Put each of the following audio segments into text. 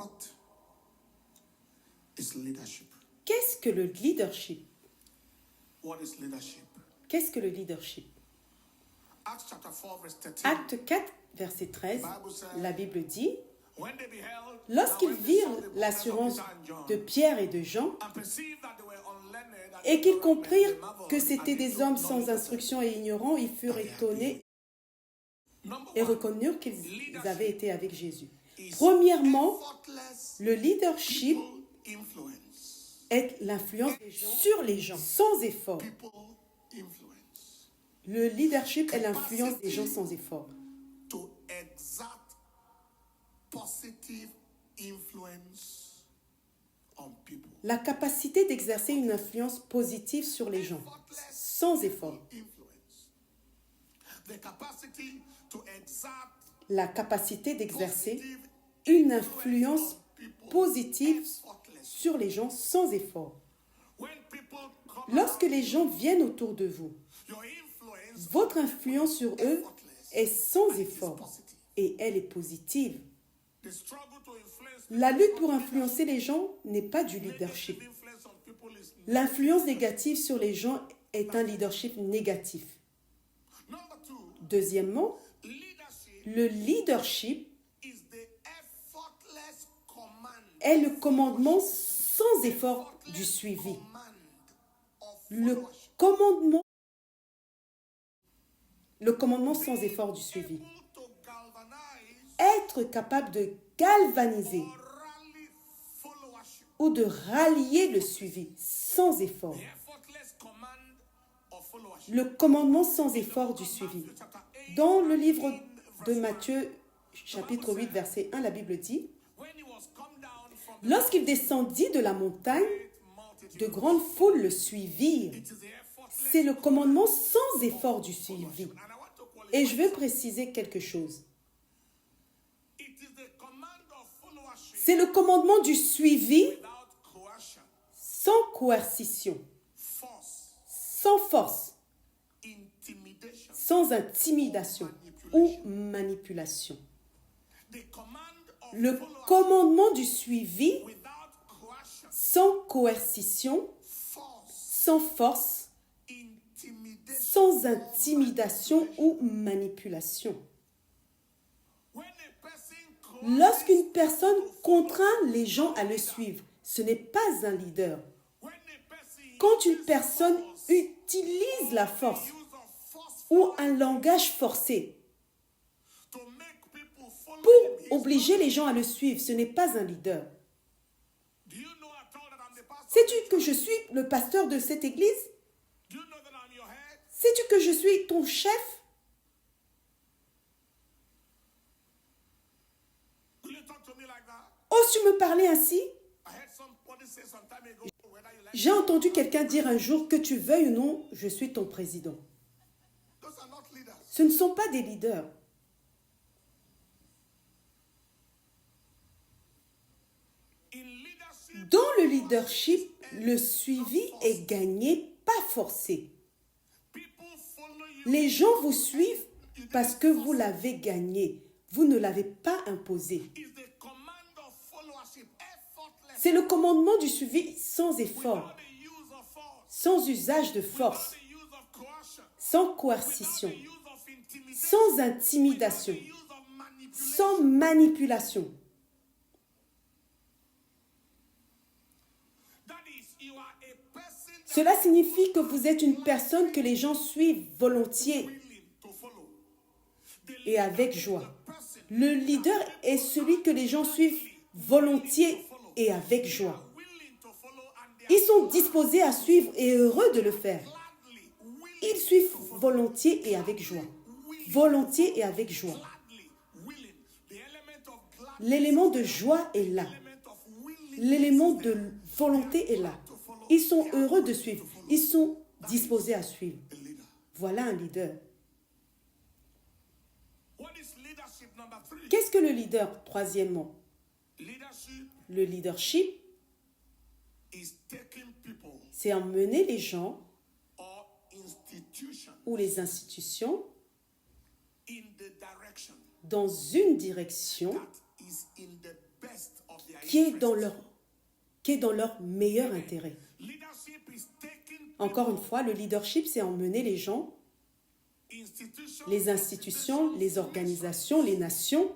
What is leadership? Qu'est-ce que le leadership? What is leadership? Qu'est-ce que le leadership? Acts chapter 4 verse 13. Acte 4, verset 13, la Bible dit, When they beheld, lorsqu'ils now when they virent saw the boldness of l'assurance Peter and John, de Pierre et de Jean, and perceived that they were unlearned and et qu'ils ignorant men, comprirent they marveled, que and c'étaient they des took hommes knowledge sans of them. instruction et ignorants, ils furent étonnés Number et one, reconnurent qu'ils avaient été avec Jésus. is Premièrement, effortless le leadership people influence. est l'influence des gens sur les gens, sans effort. People influence. Le leadership est l'influence des gens sans effort. To exert positive influence on people. La capacité d'exercer une influence positive sur les gens, sans effort. Influence. The capacity to exert La capacité d'exercer positive une influence on people positive effortless. sur les gens sans effort. When people come Lorsque les gens viennent autour de vous, your influence votre influence sur eux effortless est sans and is effort positive. et elle est positive. The struggle to influence La lutte pour influencer les gens n'est pas du leadership. negative influence on people is L'influence négative sur les gens est un leadership négatif. number two. Deuxièmement, Leadership le leadership is the effortless command. est le commandement sans effort du suivi. Command of Le followership. commandement sans effort du suivi. Able to galvanize Être capable de galvaniser or rally followership. ou de rallier le suivi sans effort. The effortless command of followership. Le commandement sans effort du suivi. Matthew chapter 8, Dans le livre de verse Matthieu, chapitre 8, verset 1, la Bible dit, when he was come down from the lorsqu'il descendit de la montagne, multitude, de grandes foules le suivirent. it is the effortless. C'est le commandement sans effort du suivi. And I want to qualify. Et je veux préciser quelque chose. It is the command of followership C'est le commandement du suivi without coercion, sans coercition, force, sans force, intimidation. sans intimidation ou manipulation. The command of Le followership commandement du suivi without coercion, sans coercition, force, sans force, intimidation. sans intimidation ou manipulation. When a person Lorsqu'une personne contraint les gens à le suivre, ce n'est pas un leader. when a person Quand une personne utilise la force use of force ou un langage forcé to make people follow pour him, obliger les gens à le suivre, ce n'est pas un leader. do you know at all that I'm the pastor? Sais-tu que je suis le pasteur de cette église? Do you know that I'm your head? Sais-tu que je suis ton chef? Will you talk to me like that? Oses-tu me parler ainsi? I heard somebody say some time ago, whether you like J'ai entendu quelqu'un dire un jour, que tu veuilles ou non, je suis ton président. those are not leaders. Ce ne sont pas des leaders. In leadership, Dans le leadership, le suivi est gagné, pas forcé. people follow you. Les gens vous suivent parce que vous l'avez gagné. Vous ne l'avez pas imposé. Is the command of followership effortless C'est le commandement du suivi sans effort, without the use of force, sans usage de without force, the use of coercion, sans without coercition, the use of intimidation, sans without intimidation, the use of manipulation. sans manipulation. That is, you are a person that Cela signifie que vous êtes une personne que les gens suivent volontiers willing to follow. The et avec joie. person Le leader est celui que les gens suivent volontiers et avec joie. willing to follow and they Ils sont disposés à suivre et heureux de le faire. are gladly willing, Ils suivent volontiers et avec joie. Volontiers et avec joie. gladly willing. The element of gladness, L'élément de joie est là. element of willing L'élément de volonté est là. Ils sont heureux de suivre. Ils sont disposés à suivre. a leader. Voilà un leader. What is leadership number 3? Qu'est-ce que le leader? Troisièmement, Leadership le leadership, is taking people c'est emmener les gens or institutions ou les institutions in the direction dans une direction that is in the best of their qui est dans leur meilleur intérêt. Leadership is taking Encore une fois, le leadership, c'est emmener les gens, institutions les institutions, les organisations, les nations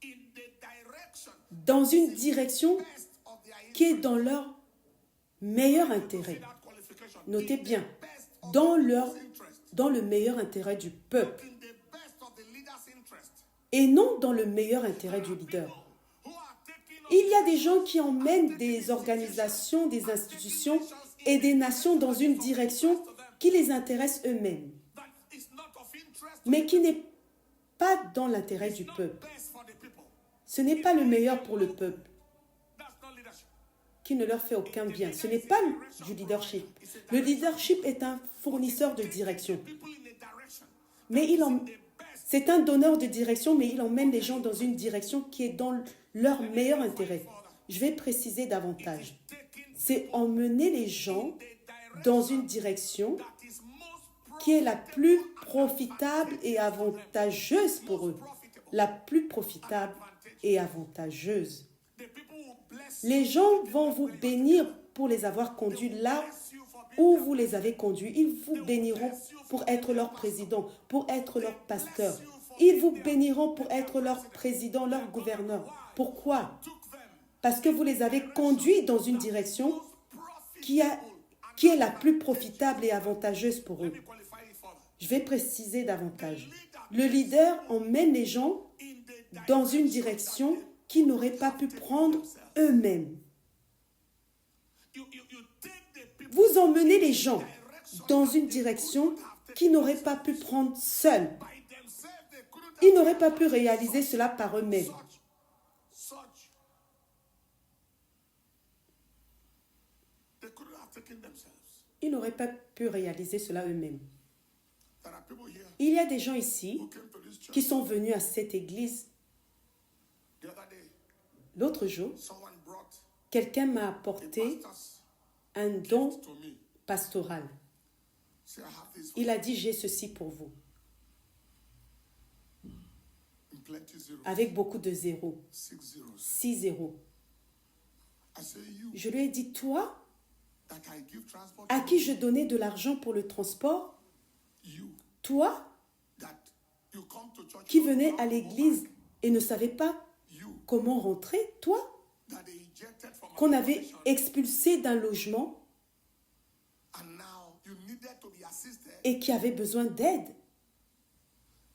in the direction dans une direction best of their qui est dans leur meilleur intérêt. that qualification. Notez bien, Best of dans interest. le meilleur intérêt du peuple In the best of the leader's interest. et non dans le meilleur intérêt du leader. Who are taking Il y a des gens qui emmènent des organisations, des institutions et des nations dans une direction qui les intéresse eux-mêmes, that is not of interest mais qui n'est pas dans l'intérêt du peuple. best for the people. Ce n'est pas le meilleur pour le peuple, That's not leadership. qui ne leur fait aucun bien. Ce n'est pas du leadership. Le leadership est un fournisseur de direction. People in a direction. Mais The best. c'est un donneur de direction, mais il emmène les gens dans une direction qui est dans leur meilleur intérêt. Je vais préciser davantage. Taking C'est emmener les gens the direction dans une direction that is most qui est la plus profitable et avantageuse pour eux. La plus profitable et avantageuse. the people who bless Les gens vont vous bénir pour les avoir conduits là you for being où vous les avez conduits. Ils vous béniront pour être leur président, pour être leur pasteur. Ils vous béniront pour être leur président, leur gouverneur. Pourquoi? took them Parce que vous les avez conduits dans une direction profit. qui est la plus profitable et avantageuse pour eux. Let me qualify it further. Je vais préciser davantage. Le leader emmène les gens In the dans une direction qu'ils n'auraient pas pu prendre eux-mêmes. you take the people Vous emmenez les gens dans une direction qu'ils n'auraient pas pu prendre seuls. by themselves. They couldn't Ils n'auraient pas pu réaliser cela par eux-mêmes. such. They couldn't have taken themselves. Ils n'auraient pas pu réaliser cela eux-mêmes. There are people here Il y a des gens ici who came to this church qui sont venus à cette église. the other day. L'autre jour, Someone brought quelqu'un m'a a apporté pastor's un don to me. pastoral. Say, I have this Il a dit, j'ai ceci pour vous, in plenty zeros. avec beaucoup de zéros, 6 zeros. 6 zéros. I say, you Je lui ai dit, toi, that I give transport à to, qui je donnais de l'argent pour le transport, you toi, that you come to church, qui you venais don't à know l'église back. et ne savais pas You comment rentrer, toi, that they ejected from qu'on my avait position, expulsé d'un logement and now you needed to be assisted. et qui avait besoin d'aide.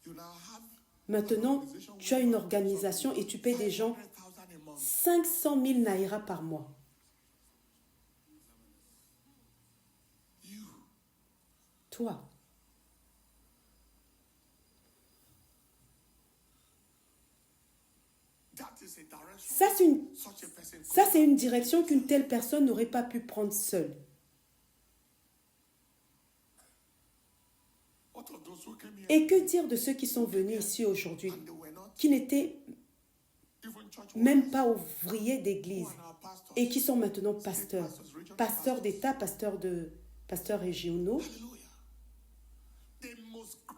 You now have Maintenant, tu as une organisation et tu paies des gens 500,000 a month. 500 000 naira par mois. You Toi, that is a direction ça c'est une, such a person ça, c'est une direction qu'une telle personne n'aurait pas pu prendre seule. What of those who came here Et que dire de ceux qui sont venus ici aujourd'hui, and they were not qui n'étaient even church même pas ouvriers d'église who are now pastors? et qui sont maintenant pasteurs, pasteurs d'État, pasteurs régionaux? Hallelujah.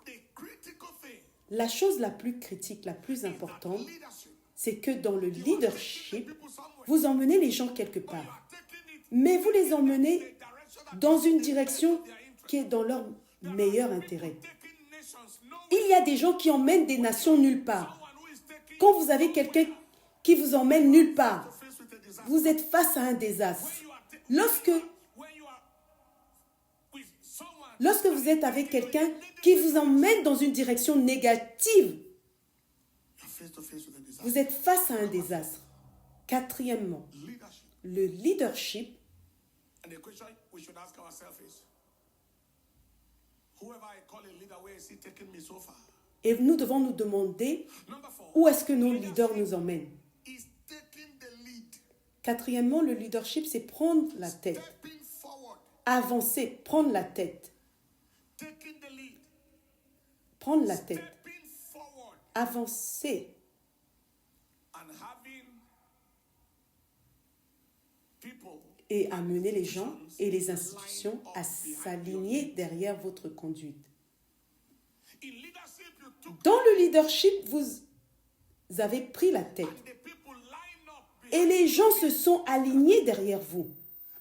The critical thing La chose la plus critique, la plus is that importante, leadership. c'est que dans le You are taking the leadership, people somewhere. vous emmenez les gens quelque You part, are taking it mais vous les in emmenez the direction that dans is une the direction best of their interest. qui est dans leur meilleur intérêt. Taking nations nowhere. Il y a des gens qui emmènent des nations nulle part. Someone who is taking Quand vous avez quelqu'un qui vous emmène nulle part, face with a disaster. vous êtes face à un désastre. Lorsque Lorsque vous êtes avec quelqu'un qui vous emmène dans une direction négative, vous êtes face à un désastre. Quatrièmement, le leadership, And the question we should ask ourselves is, whoever I call a leader, where is he taking me so far? et nous devons nous demander Number 4, où est-ce que nos leaders nous emmènent. is taking the lead, Quatrièmement, le leadership, c'est prendre la tête, stepping forward, avancer, prendre la tête, taking the lead, prendre la tête, stepping forward, avancer and having people et amener les gens et les institutions à s'aligner derrière votre conduite. in leadership. You took Dans le leadership, vous avez pris la tête the people line up Et les gens se sont alignés derrière vous.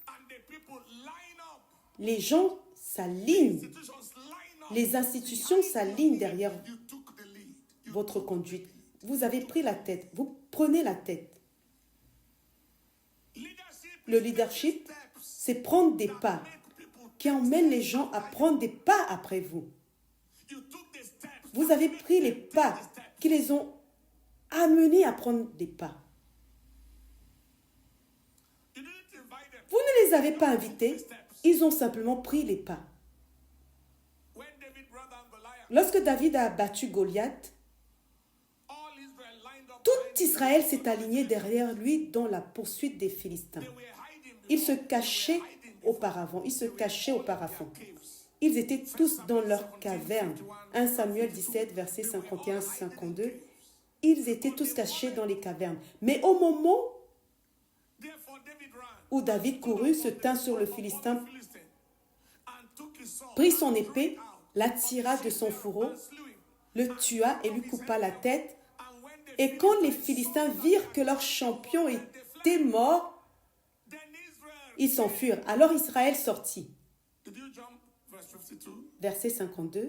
And the people line up. Les gens s'alignent. Institutions line up. Les institutions s'alignent derrière You took the lead. You votre conduite. Vous avez pris la tête. Vous prenez la tête. leadership Le leadership, c'est prendre des pas qui emmènent les gens à prendre des pas après vous. you took the steps. Vous avez pris les pas qui les ont amenés à prendre des pas. You didn't invite them. Vous ne les avez pas invités, ils ont simplement pris les pas. When David brought down Goliath, Lorsque David a battu Goliath, all Israel lined up. tout Israël s'est aligné derrière lui dans la poursuite des Philistins. They were hiding. Ils se cachaient auparavant, Ils étaient tous dans leur caverne. 1 Samuel 17, versets 51-52. Ils étaient tous cachés dans les cavernes. Mais au moment Therefore David ran. où David courut, se tint sur le Philistin, Philistine, and took his sword, prit son épée, la tira de son fourreau, slew him. le tua et lui coupa la tête. And when the Et quand les Philistins virent que leur champion était mort, then Israel. ils s'enfuirent. Alors Israël sortit. Did you jump? Verse 52. Verset 52.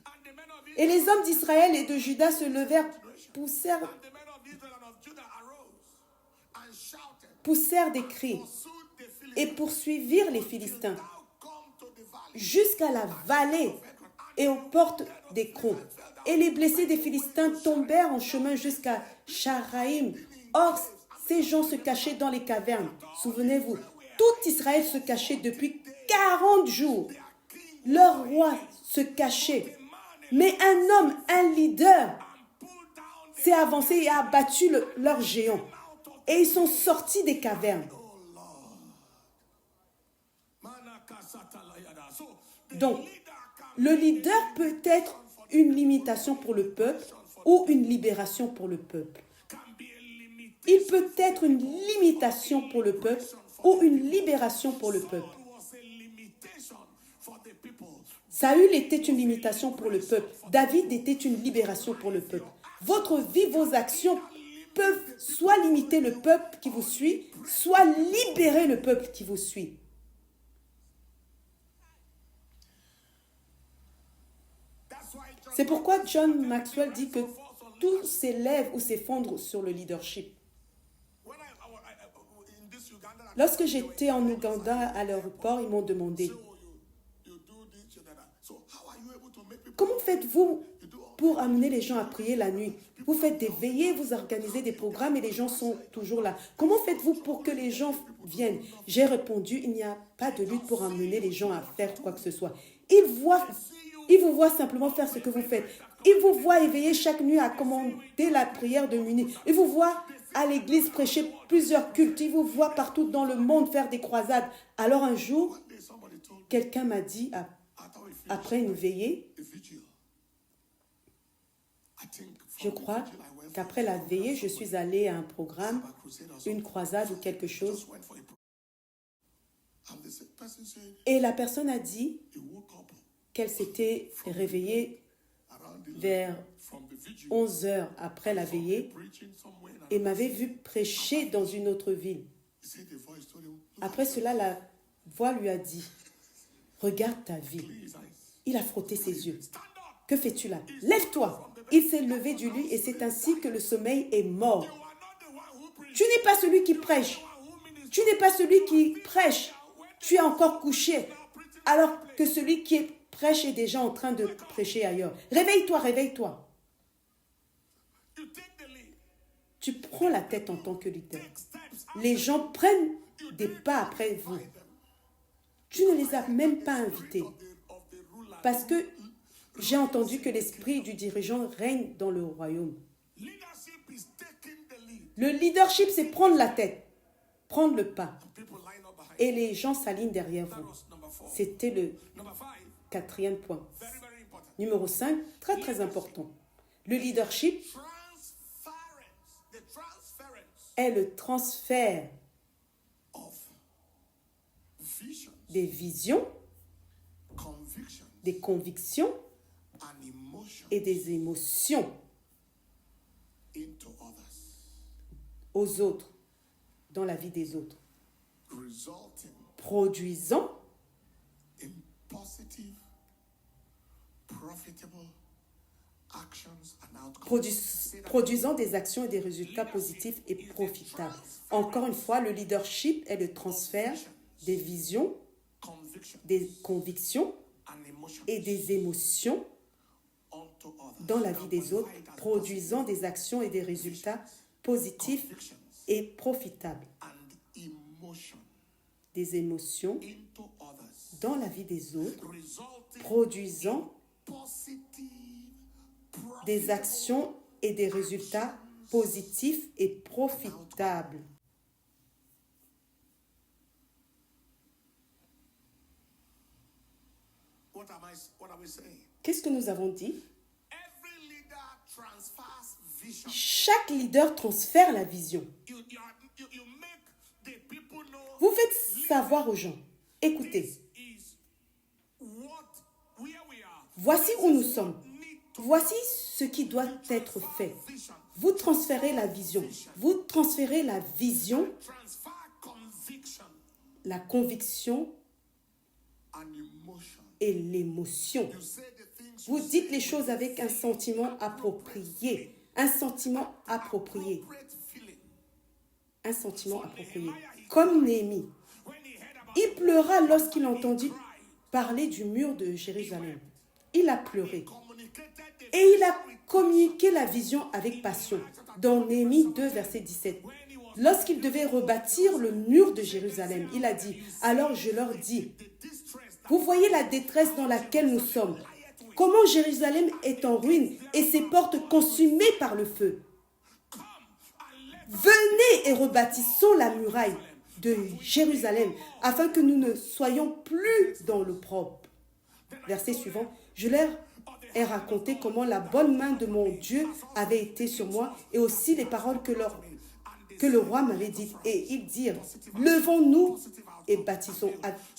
And the men of Et Israel, les hommes d'Israël et de Juda se levèrent, poussèrent, and the men of Israel and of Judah arose and shouted, poussèrent des cris pursued the Philistines et poursuivirent les Philistins now come to the valley. jusqu'à la vallée et aux portes d'Écron. Et les blessés des Philistins tombèrent en chemin jusqu'à Sharaïm. Or, ces gens se cachaient dans les cavernes. Souvenez-vous, tout Israël se cachait depuis 40 jours. Leur roi se cachait. Mais un homme, un leader, s'est avancé et a abattu leur géant. Et ils sont sortis des cavernes. So the Donc, leader can le leader peut être une limitation pour le peuple ou une libération pour le peuple. be a limitation. Il peut être une limitation pour le peuple ou une libération pour le peuple. Was a limitation for the people. Saül était une limitation pour le peuple. David était une libération pour le peuple. Votre vie, vos actions peuvent soit limiter le peuple qui vous suit, soit libérer le peuple qui vous suit. That's why John, C'est pourquoi John Maxwell dit que tout s'élève ou s'effondre sur le leadership. when in this Uganda, Lorsque j'étais en Ouganda à l'aéroport, ils m'ont demandé you do this, you do that. So how are you able to make people comment faites-vous pour amener les gens à prier la nuit? Vous faites des veillées, vous organisez des programmes et les gens sont toujours là. Comment faites-vous pour que les gens viennent? J'ai répondu, il n'y a pas de lutte pour amener les gens à faire quoi que ce soit. Ils vous voient simplement faire ce que vous faites. Ils vous voient éveiller chaque nuit à commander la prière de minuit. Ils vous voient à l'église prêcher plusieurs cultes. Ils vous voient partout dans le monde faire des croisades. Alors un jour, somebody told me quelqu'un m'a dit, after we finished après une veillée, the vigil, I think je crois qu'après la veillée, je suis allée à un programme, une croisade ou quelque chose. went for a and this person said Et la personne a dit he woke up qu'elle s'était réveillée around the vers from the vigil 11 heures après la veillée preaching somewhere and et m'avait vu prêcher dans une autre ville. he said the voice told him, Après cela, la voix lui a dit, regarde ta vie. his eyes. Il a frotté ses yeux. Stand up. Que fais-tu là? Lève-toi. Il s'est levé du lit et c'est ainsi que le sommeil est mort. You are not the one who preached. Tu n'es pas celui qui prêche. Who ministers. Tu n'es pas celui qui prêche. Tu es encore couché. Alors que celui qui prêche est déjà en train de prêcher ailleurs. Réveille-toi, réveille-toi. You take the lead. Tu prends la tête en tant que leader. Take steps. Les gens prennent des pas après vous. Tu ne les as même pas invités. Of the ruler. Parce que j'ai entendu que l'esprit du dirigeant règne dans le royaume. Leadership is taking the lead. Le leadership, c'est prendre la tête, prendre le pas. People line up behind. Et les gens s'alignent derrière That vous. was number 4. C'était le Number 5. quatrième point. Very, very important. Numéro 5, très très important. Le leadership The transference est le transfert of vision, des visions, conviction, des convictions and emotion et des émotions into others. aux autres. dans la vie des autres, resulting produisant in positive, profitable actions and outcomes. produisant des actions et des résultats positifs et profitables. Encore une fois, le leadership est le transfert des visions, Conviction des convictions and emotion et des émotions unto others. dans la vie des autres, produisant des actions et des résultats positifs Convictions et profitables. and emotion Des émotions into others, dans la vie des autres, resulting produisant positive, des profitable actions et des résultats positifs et profitables. What are we saying? Qu'est-ce que nous avons dit? Every leader transfers vision. Chaque leader transfère la vision. You make the people know Vous faites savoir aux gens, écoutez, this is where we are. voici où nous sommes. Need to Voici ce qui doit être fait. vision. Vous transférez la vision. Vous transférez la vision, Transfer conviction la conviction and emotion. et l'émotion. You say the things Vous dites les choses avec un sentiment approprié. Un sentiment approprié. great feeling. Un sentiment approprié. Comme Néhémie. When he heard about Il pleura lorsqu'il entendit parler du mur de Jérusalem. Il a pleuré. communicated the Et il a communiqué la vision avec passion. Dans Néhémie 2, verset 17. Lorsqu'il devait rebâtir le mur de Jérusalem, il a dit, alors je leur dis, distress vous voyez la détresse dans laquelle nous sommes. Comment Jérusalem est en ruine et ses portes consumées par le feu. Venez et rebâtissons la muraille de Jérusalem afin que nous ne soyons plus dans l'opprobre. Verset suivant, je leur ai raconté comment la bonne main de mon Dieu avait été sur moi et aussi les paroles que le roi m'avait dites. Et ils dirent, levons-nous et bâtissons.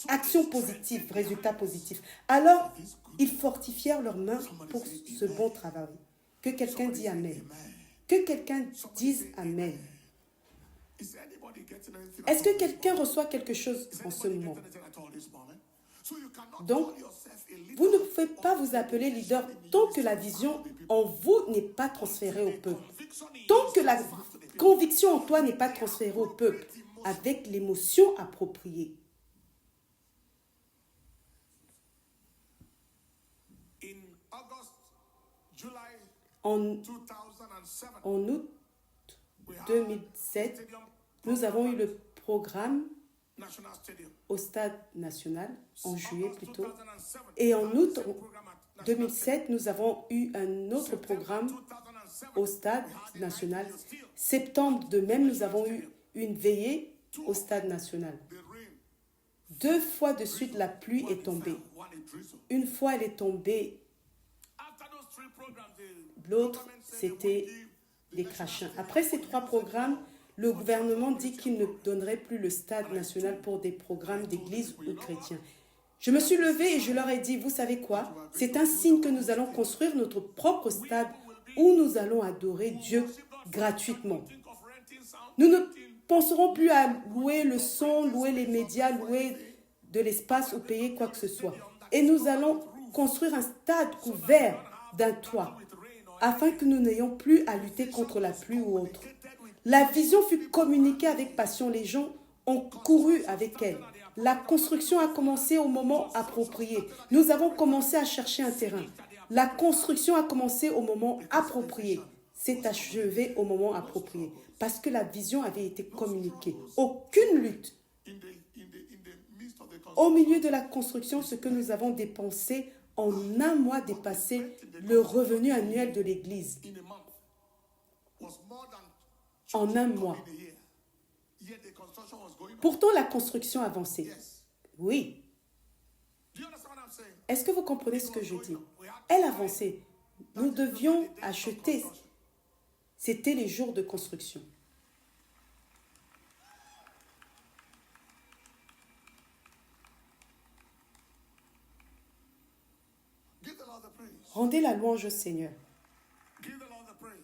Action positive, résultat positif. Alors, ils fortifièrent leurs mains pour ce bon travail. Que quelqu'un dise Amen. Que quelqu'un dise Amen. Is anybody getting anything? Est-ce que quelqu'un reçoit quelque chose en ce moment? Anything at all this moment? So you cannot Donc, call yourself a leader. vous ne pouvez pas vous appeler leader tant que la vision en vous n'est pas transférée au peuple. Tant que la conviction en toi n'est pas transférée au peuple avec l'émotion appropriée. In August, July En, 2007, en août we had 2007, stadium nous avons eu le programme National Stadium. au Stade national, en juillet August plutôt. 2007, Et en août program at 2007, nous avons eu un autre programme 2007, au Stade national. Septembre de même, nous avons eu une veillée au Stade national. the rain, 2 fois de suite, la pluie est tombée. one in drizzle. Une fois, elle est tombée. After those three programs, the L'autre, c'était des crachins. Après ces 3 programmes, le gouvernement dit qu'il ne donnerait plus le Stade national pour des programmes d'église ou chrétiens. Je me suis levée et je leur ai dit, vous savez quoi? C'est un signe que nous allons construire notre propre stade où nous allons adorer Dieu gratuitement. think of renting sound. Nous ne penserons plus à louer le son, louer les médias, louer de l'espace ou payer quoi que ce soit. Et nous allons construire un stade couvert d'un toit afin que nous n'ayons plus à lutter contre la pluie ou autre. La vision fut communiquée avec passion. Les gens ont couru avec elle. La construction a commencé au moment approprié. Nous avons commencé à chercher un terrain. La construction a commencé au moment approprié. C'est achevé au moment approprié. Parce que la vision avait été communiquée. Aucune lutte. In the midst of the Au milieu de la construction, ce que nous avons dépensé en un mois dépassait le revenu annuel de l'Église. in a month was more than En un mois. in a year. Yet the construction was going on. Pourtant, la construction avançait. Yes. Oui. Do you understand what I'm saying? Est-ce que vous comprenez ce que je dis? Elle avançait. Nous devions acheter. C'était les jours de construction. Give the Lord the praise. Rendez la louange au Seigneur. Give the Lord the praise.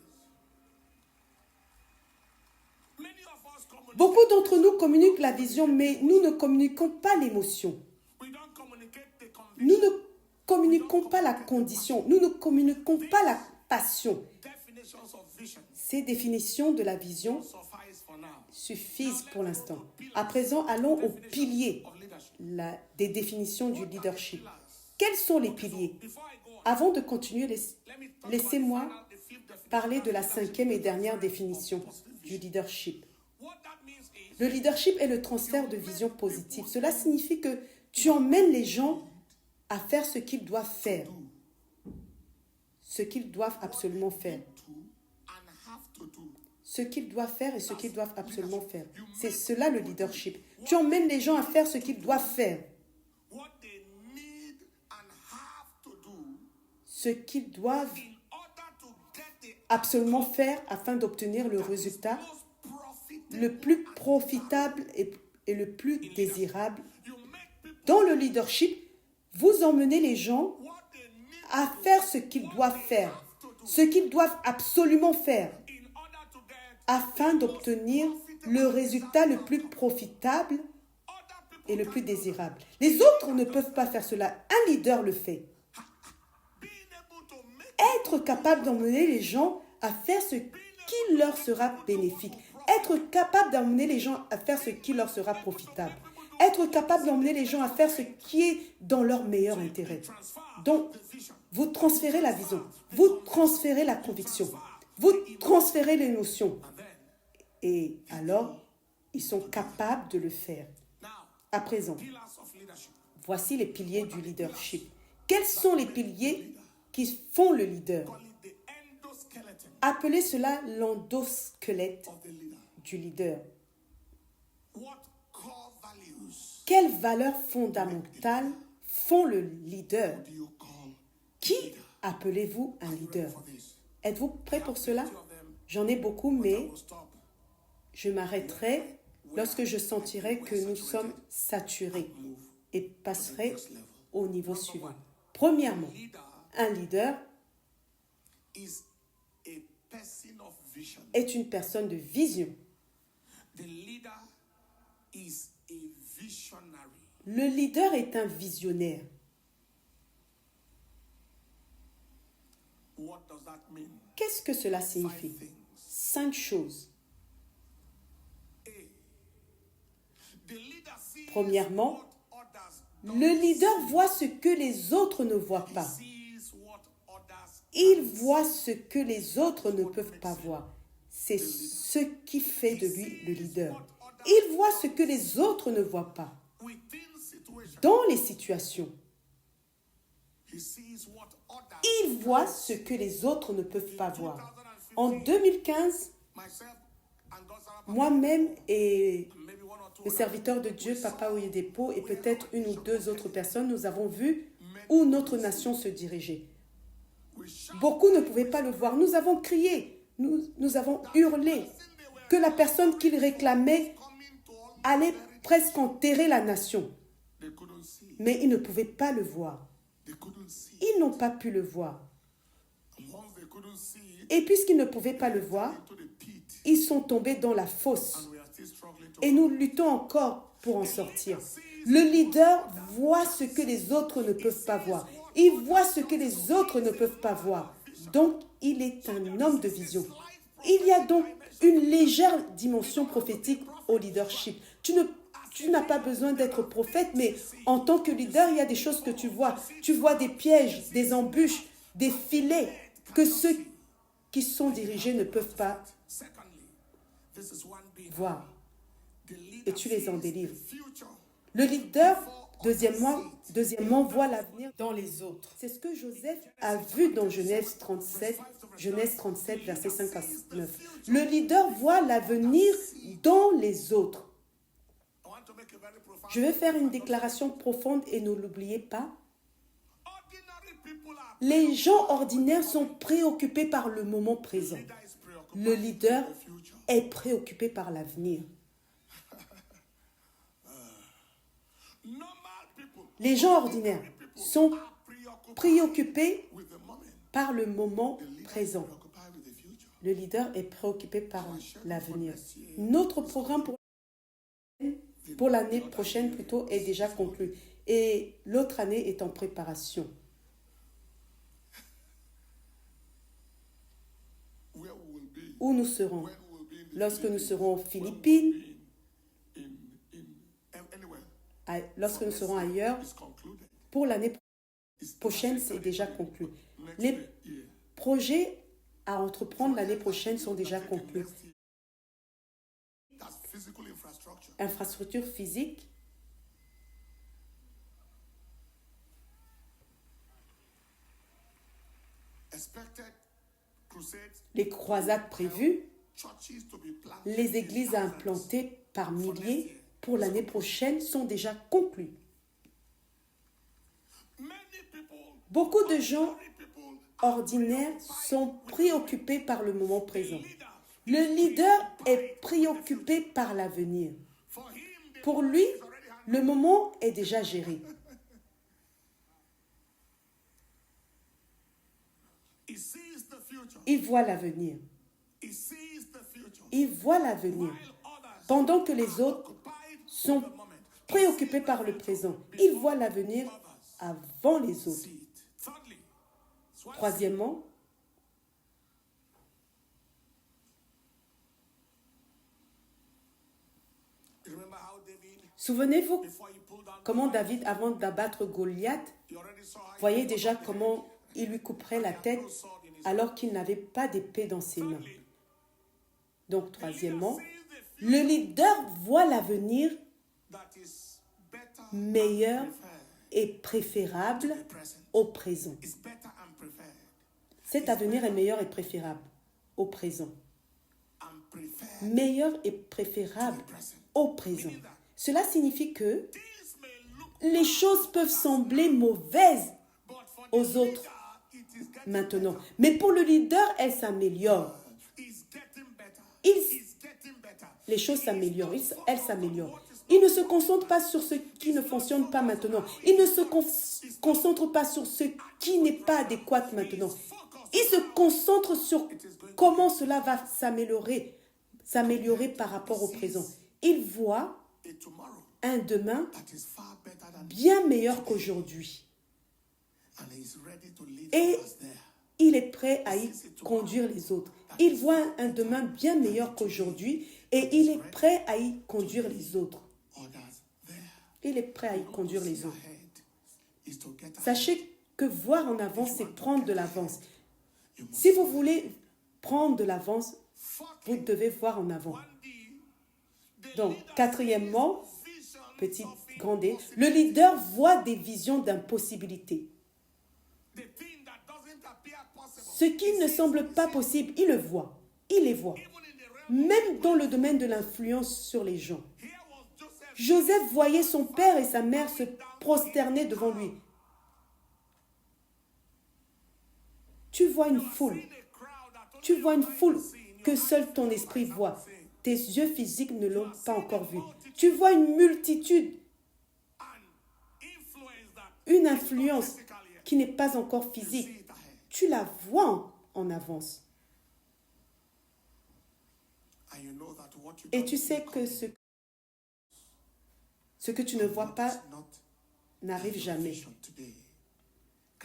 Many of us communicate Beaucoup d'entre nous communiquent la vision, mais nous ne communiquons pas l'émotion. We don't communicate the Nous conviction. ne communiquons pas la condition. Nous ne communiquons pas la passion. Definitions of vision Ces définitions de la vision suffice for now. suffisent pour l'instant. À présent, allons aux piliers Of leadership. des définitions du leadership. Quels sont les piliers? Before I go on, Avant de continuer, let me talk laissez-moi about the fifth definition. parler de la cinquième et dernière définition du leadership. What that means is Le leadership est le transfert de vision positive. Cela signifie que tu emmènes les gens à faire ce qu'ils doivent faire, ce qu'ils doivent absolument faire, to and have to do. ce qu'ils doivent faire et ce qu'ils doivent absolument faire. C'est cela le leadership. Tu emmènes les gens à faire ce qu'ils doivent faire, What they need and have to do ce qu'ils doivent in order to get the absolument faire afin d'obtenir le résultat most profitable. le plus profitable et le plus désirable. You make people Dans le leadership, vous emmenez les gens what they need à faire ce qu'ils doivent faire, ce qu'ils doivent absolument faire, in order to get afin d'obtenir le résultat le plus profitable other people et le plus désirable. Les autres ne peuvent pas faire cela. Un leader le fait. being able to make Être capable d'emmener les gens à faire ce qui leur sera bénéfique. Être capable d'emmener les gens à faire ce qui leur sera profitable. Être capable d'emmener les gens à faire ce qui est dans leur meilleur intérêt. Donc, vous transférez la vision, vous transférez la conviction, vous transférez l'émotion. Et alors, ils sont capables de le faire. now À présent, pillars of leadership. voici les piliers du leadership. Quels sont les piliers qui font le leader? Call it the endoskeleton Appelez cela l'endosquelette of the leader. du leader. What core values Quelles valeurs fondamentales font le leader? do you call Qui appelez-vous un leader? for this? Êtes-vous prêt pour cela? Two of them J'en ai beaucoup, mais will stop. je m'arrêterai lorsque je sentirai que nous sommes saturés Move et passerai next level. au niveau suivant. Premièrement, Leader un leader is a person of vision. est une personne de vision. The leader is a visionary. Le leader est un visionnaire. What does that mean? Qu'est-ce que cela Five signifie? things. 5 choses. A. The leader sees Premièrement, what others don't le leader voit ce que les autres ne voient pas. sees what others Il voit ce que les autres ne peuvent pas voir. C'est ce qui fait de lui le leader. Il voit ce que les autres ne voient pas. within situation. Dans les situations, He sees what others. il voit ce que les autres ne peuvent pas voir. En 2015, Myself and God's moi-même et maybe one or two le serviteur de Dieu, Papa Oyedepo, et peut-être une ou deux autres personnes, nous avons vu où notre nation se dirigeait. we shout. Beaucoup ne pouvaient pas le voir. Nous avons crié, nous avons hurlé que la personne qu'ils réclamaient Coming to all allait presque enterrer la nation. they couldn't see. Mais ils ne pouvaient pas le voir. They couldn't see. Ils n'ont pas pu le voir. And once they couldn't see it, Et puisqu'ils ne pouvaient pas le voir, into the pit. ils sont tombés dans la fosse. And we are still struggling to Et nous luttons encore pour en sortir. Le leader voit ce que les autres ne peuvent pas voir. Il voit ce que les autres ne peuvent pas voir. Donc, il est un homme de vision. Il y a donc une légère dimension prophétique au leadership. Tu n'as pas besoin d'être prophète, mais en tant que leader, il y a des choses que tu vois. Tu vois des pièges, des embûches, des filets que ceux qui sont dirigés ne peuvent pas Secondly, this is one big voir. the leader Et tu les en sees délivres. the future. Le leader, deuxièmement, voit l'avenir dans les autres. C'est ce que Joseph a vu dans Genèse 37, versets 5 à 9. Le leader voit l'avenir dans les autres. I want to make a very profound. Je vais faire une déclaration profonde et ne l'oubliez pas. Ordinary people are. Les gens ordinaires sont préoccupés par le moment présent. Leader is preoccupied Le leader with the future. est préoccupé par l'avenir. Normal people Les gens ordinaires sont are preoccupied préoccupés with the moment. par le moment The leader is présent. preoccupied with the future. Le leader est préoccupé par l'avenir. Notre programme pour pour l'année prochaine plutôt est déjà conclu. Et l'autre année est en préparation. Where we will be, Où nous serons? when we will be in the Lorsque nous Philippines, serons aux when we Philippines, will be anywhere. lorsque nous serons ailleurs, It's concluded. pour l'année It's prochaine, next c'est déjà conclu. year. Les projets à entreprendre l'année prochaine sont déjà Taken conclus. next year. That's physical infrastructure. Infrastructure physique, Expected crusades, les croisades prévues, churches to be planted les in églises à thousands. implanter par milliers pour l'année prochaine sont déjà conclues. Many people, Beaucoup de gens ordinary people, ordinaires sont préoccupés par le moment présent. leader, Le leader est préoccupé par l'avenir. for him, the Pour lui, le moment est déjà géré. he sees the future. Il voit l'avenir. He sees the future. Il voit l'avenir. While others Pendant que les autres occupied sont the moment, préoccupés par le présent, il voit l'avenir avant les autres. see it. Thirdly, sois- Troisièmement, you remember how David, souvenez-vous before he pulled down, comment David, avant d'abattre Goliath, he already saw how he voyait déjà comment il lui couperait la tête alors qu'il n'avait pas d'épée dans ses mains. Donc, troisièmement, le leader voit l'avenir that is better meilleur preferred et préférable to the present. au présent. It's better and preferred. Cet avenir est meilleur et préférable au présent. And preferred Meilleur et préférable to the present. au présent. Cela signifie que Things may look, les choses peuvent sembler mauvaises but for aux the autres leader, it is getting maintenant. Mais pour le leader, elles s'améliorent. It's getting better. Il- It's getting better. Les choses s'améliorent, elles s'améliorent. Il ne se concentre pas sur ce qui ne fonctionne pas maintenant. Il ne se concentre pas sur ce qui n'est pas adéquat maintenant. Il se concentre sur comment cela va s'améliorer par rapport au présent. Il voit A tomorrow un demain that is far better than bien meilleur qu'aujourd'hui. and he's ready to lead Et us there. il est prêt à y conduire les autres. Il voit un demain bien meilleur qu'aujourd'hui et il est prêt à y conduire les autres. Others there. Il est prêt à y conduire les autres. Ahead is to get ahead. Sachez que voir en avance, c'est prendre de l'avance. Si vous voulez prendre de l'avance, vous devez voir en avant. Donc, quatrièmement, petit grand D, le leader voit des visions d'impossibilité. The thing that doesn't appear possible. Ce qui ne semble pas possible, il le voit. Il les voit. Even in the realm, Même dans le domaine de l'influence sur les gens. here was Joseph. Joseph voyait son père et sa mère se prosterner devant lui. Tu vois une foule. A crowd that only Tu vois une foule que seul ton esprit voit. Tes yeux physiques ne l'ont pas encore vue. Tu vois une multitude, an influence that une influence physical yet. qui n'est pas encore See physique. it ahead. Tu la vois en avance. And you know that what you Et don't tu see sais que ce que tu ne vois pas is not n'arrive jamais. vision today.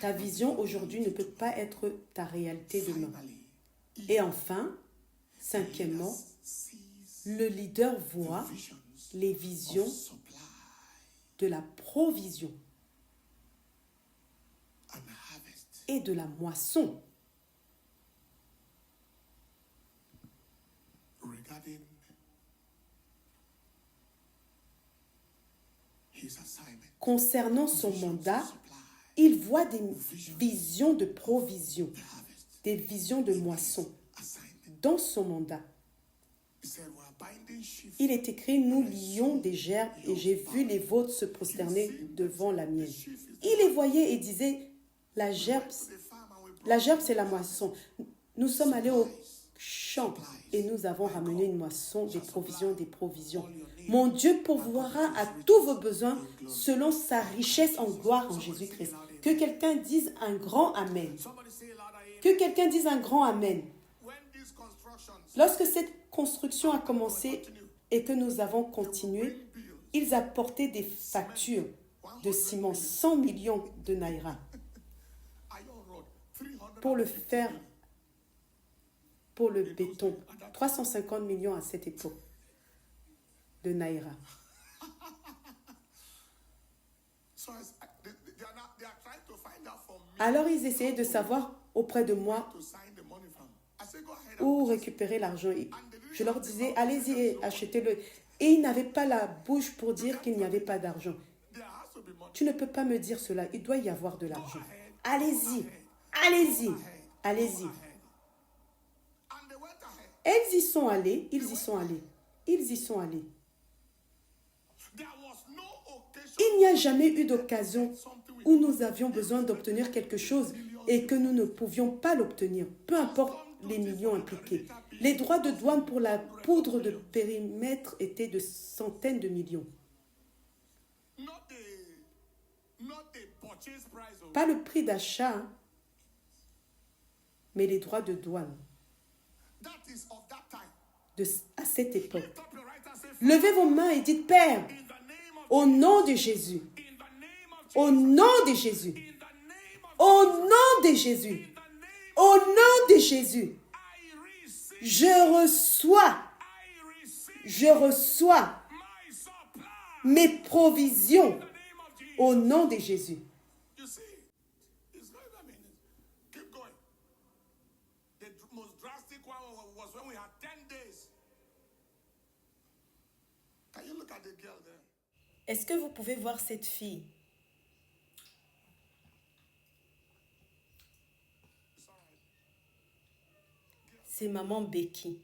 Ta vision aujourd'hui ne peut pas être ta réalité demain. Finally, Et enfin, cinquièmement, sees le leader voit visions les visions supply de la provision and harvest. et de la moisson Regarding his assignment. concernant son mandat. Supply Il voit des visions de provision, the harvest. des visions de moisson Assignment. dans son mandat. He said, we're binding sheep. Il est écrit, nous lions des gerbes et j'ai vu les vôtres se prosterner devant la mienne. Il les voyait et disait, la gerbe c'est la moisson. Nous sommes allés au champ et nous avons ramené une moisson, des provisions, des provisions. Mon Dieu pourvoira à tous vos besoins selon sa richesse en gloire en Jésus-Christ. Que quelqu'un dise un grand Amen. Somebody say louder, amen. Que quelqu'un dise un grand Amen. When these constructions Lorsque cette construction a commencé et que nous avons continué, Ils apportaient des factures de ciment, 100 millions de naira, Iron rod, 300 pour le fer, pour le béton. 350 millions à cette époque de naira. So they are trying to find out from me Alors ils essayaient de savoir auprès de moi to sign the money from. I said, go ahead. où récupérer l'argent. Je leur disais, allez-y et achetez-le. Et ils n'avaient pas la bouche pour dire qu'il n'y avait pas d'argent. There has to be money. Tu ne peux pas me dire cela, il doit y avoir de l'argent. Allez-y, allez-y, allez-y. And they went ahead. Elles y sont allées, ils y sont allés, ils y sont allés. There was no occasion Il n'y a jamais eu d'occasion où nous avions besoin d'obtenir quelque chose et que nous ne pouvions pas l'obtenir, peu importe les millions impliqués. Les droits de douane pour la poudre de périmètre étaient de centaines de millions. not the purchase price of Pas le prix d'achat, hein, mais les droits de douane that is of that time. à cette époque. Lift up your right hand, say, Levez vos mains et dites, Père, in the name of au nom de Jésus, in the name of au nom de Jésus, in the name of au nom de Jésus, in the name au nom de Jésus, I receive je reçois my supply mes provisions in the name of Jesus. au nom de Jésus. You see, it's going, I mean, keep going. The most drastic one was when we had 10 days. Can you look at the girl there? Est-ce que vous pouvez voir cette fille? It's all right. C'est maman Becky.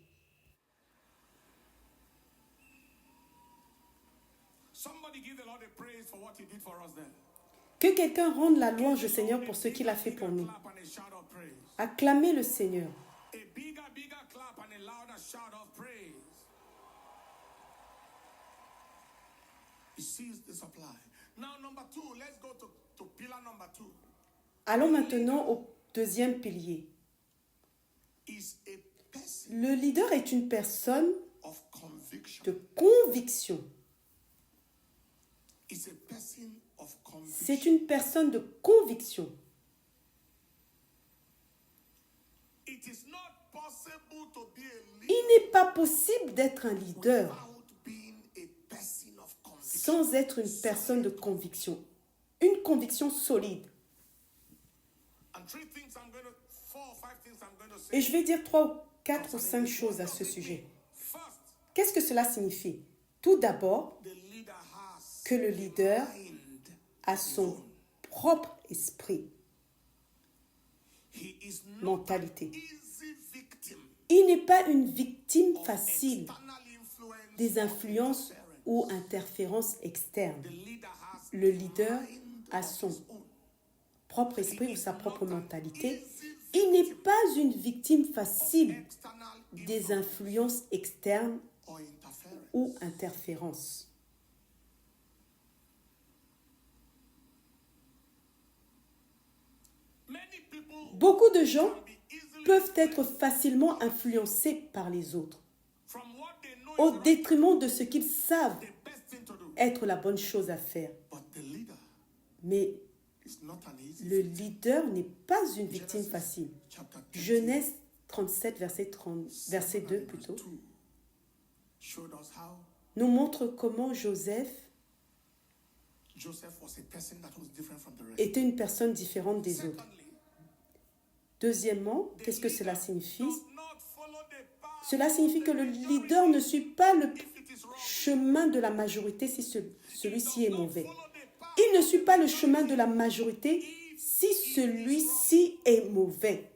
Somebody give the Lord a praise for what he did for us then. Que quelqu'un rende la louange au Seigneur pour ce qu'il a fait pour nous. Clap and a shout of praise. Acclamez le Seigneur. A bigger clap and a louder shout of praise. He sees the supply. Now, number 2, let's go to pillar number 2. Allons maintenant au deuxième pilier. Is a person Le leader est une personne of conviction. de conviction. Is a person of conviction. C'est une personne de conviction. It is not possible to be a leader Il n'est pas possible d'être un leader without being a person of conviction. sans être une personne de conviction. Une conviction solide. And 3 things I'm going to, 4 or 5 things I'm going to say. Et je vais dire 3, 4 ou 5 choses à ce sujet. First, Qu'est-ce que cela signifie? Tout d'abord, the leader has que le leader mind. a son propre esprit, He is not mentalité. easy victim Il n'est pas une victime facile external influence des or influences interference. ou interférences externes. The leader has Le leader mind a of son his own. propre esprit ou sa propre mentalité. Il n'est pas une victime facile External des influences externes or interference. ou interférences. Many people Beaucoup de gens can be easily peuvent être facilement influencés par les autres, from what they know au is right, détriment de ce qu'ils savent the best thing to do. être la bonne chose à faire. But the leader Mais is not an easy le victim. leader n'est pas une victime facile. Chapter 30, Genèse 37, verset 2 plutôt, 2 showed us how nous montre comment Joseph Joseph was a person that was different from the rest. était une personne différente des autres. Secondly, Deuxièmement, qu'est-ce que cela signifie? does not follow the path Cela signifie que le leader ne suit pas le chemin de la majorité si celui-ci est mauvais. follow the path. Il ne suit pas le chemin de la majorité si celui-ci est mauvais.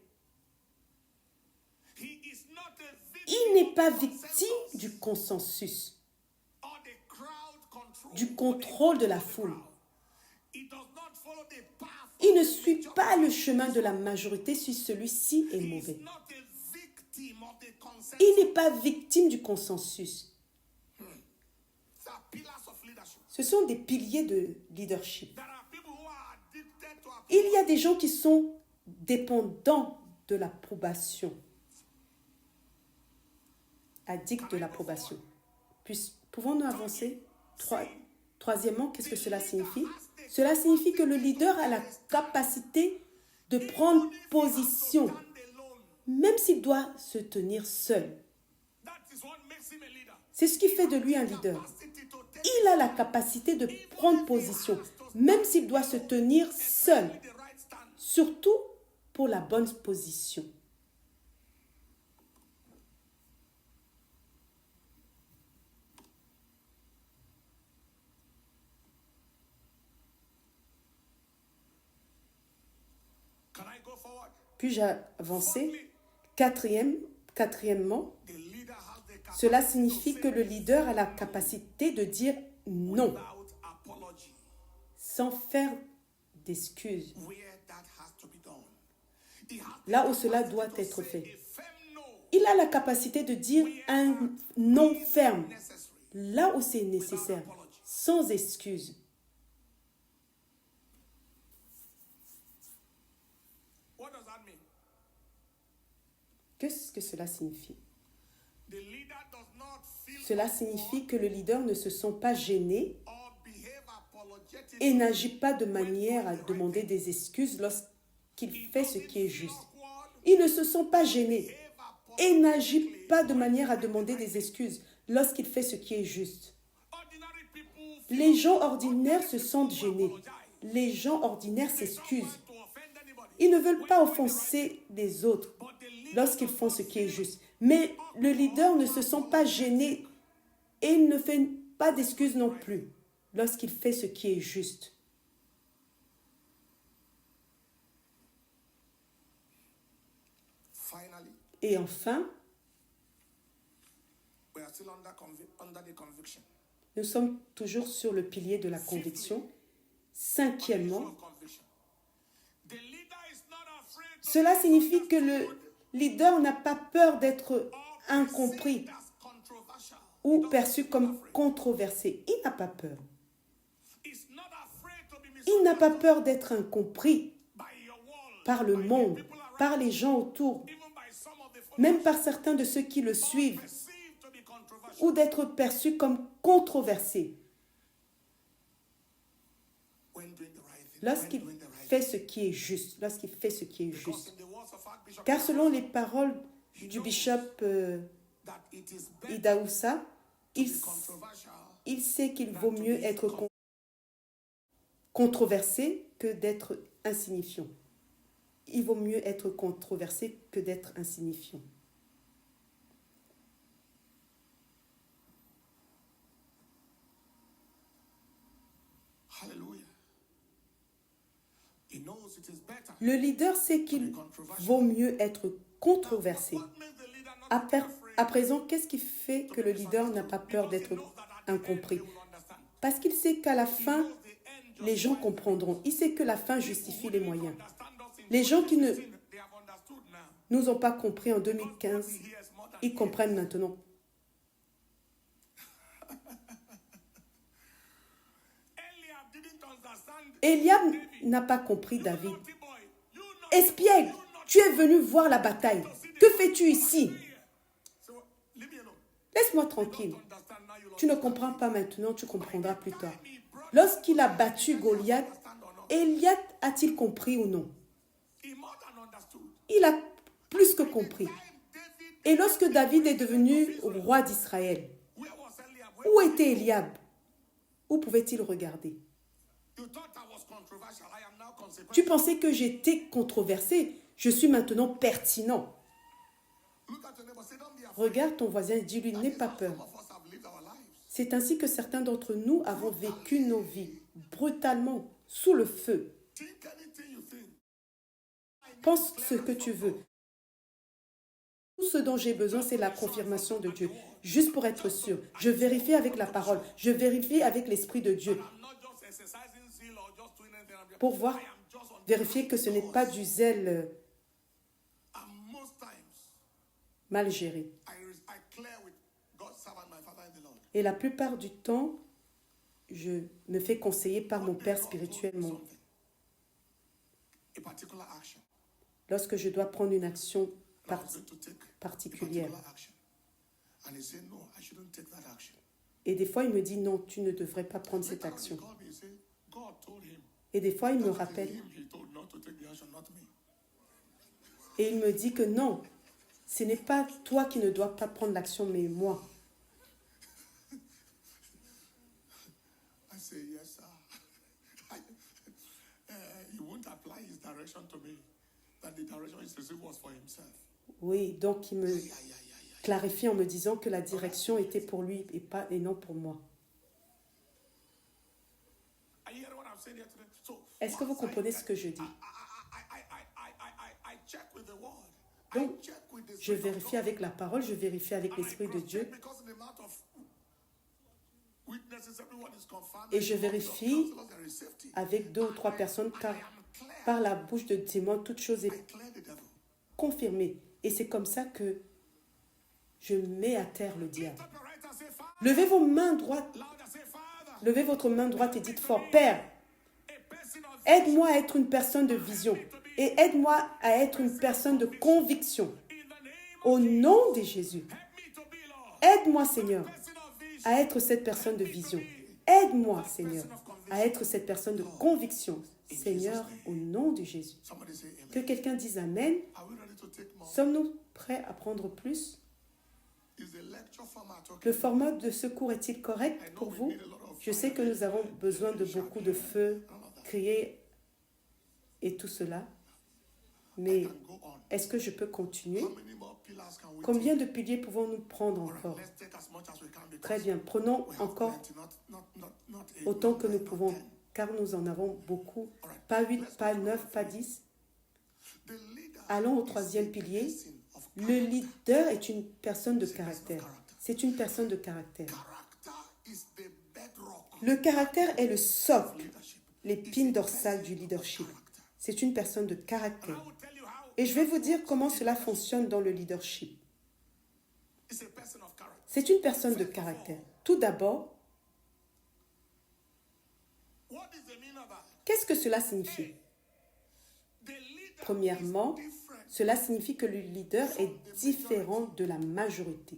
He is not a victim Il n'est pas victime du consensus, or the crowd control. du contrôle de la foule. He does not follow the path. Il ne suit pas le chemin de la majorité si celui-ci est He is mauvais. not a victim of the consensus. Il n'est pas victime du consensus. These are pillars of leadership. Ce sont des piliers de leadership. There are people who are addicted to Il y a des gens qui sont dépendants de l'approbation, addicts de l'approbation. Pouvons-nous avancer? Troisièmement, qu'est-ce que cela signifie? Cela signifie que le leader a la capacité de prendre position, même s'il doit se tenir seul. C'est ce qui fait de lui un leader. Il a la capacité de prendre position, même s'il doit se tenir seul, surtout pour la bonne position. Puis-je avancer? Quatrièmement, cela signifie que le leader a la capacité de dire non, sans faire d'excuses, là où cela doit être fait. Il a la capacité de dire un non ferme, là où c'est nécessaire, sans excuse. Qu'est-ce que cela signifie? Cela signifie que le leader ne se sent pas gêné et n'agit pas de manière à demander des excuses lorsqu'il fait ce qui est juste. Il ne se sent pas gêné et n'agit pas de manière à demander des excuses lorsqu'il fait ce qui est juste. Les gens ordinaires se sentent gênés. Les gens ordinaires s'excusent. Ils ne veulent pas offenser les autres lorsqu'ils font ce qui est juste. Mais le leader ne se sent pas gêné et ne fait pas d'excuses non plus lorsqu'il fait ce qui est juste. Et enfin, nous sommes toujours sur le pilier de la conviction. Cinquièmement, cela signifie que le leader n'a pas peur d'être incompris ou perçu comme controversé. Il n'a pas peur. Il n'a pas peur d'être incompris par le monde, par les gens autour, même par certains de ceux qui le suivent, ou d'être perçu comme controversé. Lorsqu'il fait ce qui est juste, Car selon les paroles du bishop Idaoussa, il sait qu'il vaut mieux être controversé que d'être insignifiant. Il vaut mieux être controversé que d'être insignifiant. Le leader sait qu'il vaut mieux être controversé. À présent, qu'est-ce qui fait que le leader n'a pas peur d'être incompris? Parce qu'il sait qu'à la fin, les gens comprendront. Il sait que la fin justifie les moyens. Les gens qui ne nous ont pas compris en 2015, ils comprennent maintenant. Eliab n'a pas compris David. Espiègle, tu es venu voir la bataille. Que fais-tu ici? Laisse-moi tranquille. Tu ne comprends pas maintenant, tu comprendras plus tard. Lorsqu'il a battu Goliath, Eliab a-t-il compris ou non? Il a plus que compris. Et lorsque David est devenu roi d'Israël, où était Eliab? Où pouvait-il regarder? Tu pensais que j'étais controversé. Je suis maintenant pertinent. Regarde ton voisin et dis-lui, n'aie pas peur. C'est ainsi que certains d'entre nous avons vécu nos vies, brutalement, sous le feu. Pense ce que tu veux. Tout ce dont j'ai besoin, c'est la confirmation de Dieu. Juste pour être sûr, je vérifie avec la parole, je vérifie avec l'Esprit de Dieu. Pour voir, vérifier que ce n'est pas du zèle mal géré. Et la plupart du temps, je me fais conseiller par mon père spirituellement. Lorsque je dois prendre une action particulière. Et des fois, il me dit, non, tu ne devrais pas prendre cette Later on, he action. called me, he said, God told him. Et des fois, il me That is rappelle him he told not to take the action, not me. et il me dit que non, ce n'est pas toi qui ne dois pas prendre l'action, mais moi. I say, yes, sir. He won't apply his direction to me. That the direction he received was for himself. Oui, donc il me Yeah, yeah, yeah, yeah. clarifie en me disant que la direction était pour lui et non pour moi. Are you hearing what I'm saying here today? So, Est-ce que vous once I- comprenez ce que je dis? I check with the word. Donc, I check with the je Spirit of vérifie God. avec la parole, je vérifie avec And I l'Esprit de cross-check Dieu because in the mouth of witnesses, everyone is confirmed. et je In the mouth of vérifie counselors, there is safety. avec 2 ou 3 personnes car I am clear. par la bouche de témoins, toute chose I est clear the devil. confirmée. Et c'est comme ça que je mets à terre le diable. Lift up your right hand, say, Father. Levez vos mains droites, Louder, say, Father. levez votre main droite et dites fort, Père, A person of aide-moi à être une personne de vision et aide-moi à être une personne de conviction. in the name Au nom de Jésus, help me to be, Lord. aide-moi Seigneur Person of vision. à être cette personne de vision. Aide-moi Seigneur à être cette personne de conviction. Seigneur, au nom de Jésus. Somebody say amen. Que quelqu'un dise Amen. Are we ready to take more? Sommes-nous prêts à prendre plus? Is the lecture format okay? Le format de ce cours est-il correct pour vous? Je sais que nous avons besoin de beaucoup de feu, crier et tout cela. Mais Can go on. est-ce que je peux continuer? How many more pillars can we Combien de piliers pouvons-nous prendre encore? Let's take as much as we can because Très bien, prenons we have encore plenty, not eight, autant not que nous nine, not pouvons, 10. car nous en avons beaucoup. Pas 8, pas 9, pas 10. The leader Allons au is troisième a pilier. person of Le leader est une personne de caractère. C'est une personne de caractère. character is the bedrock Le caractère est le of socle, leadership. l'épine dorsale du leadership. C'est une personne de I caractère. will tell you how Et je vais vous dire comment cela fonctionne dans le leadership. it's a person of character. C'est une personne de caractère. Tout d'abord, What is the meaning of that? qu'est-ce que cela signifie? The leader Premièrement, is different, cela signifie que le leader est différent de la majorité.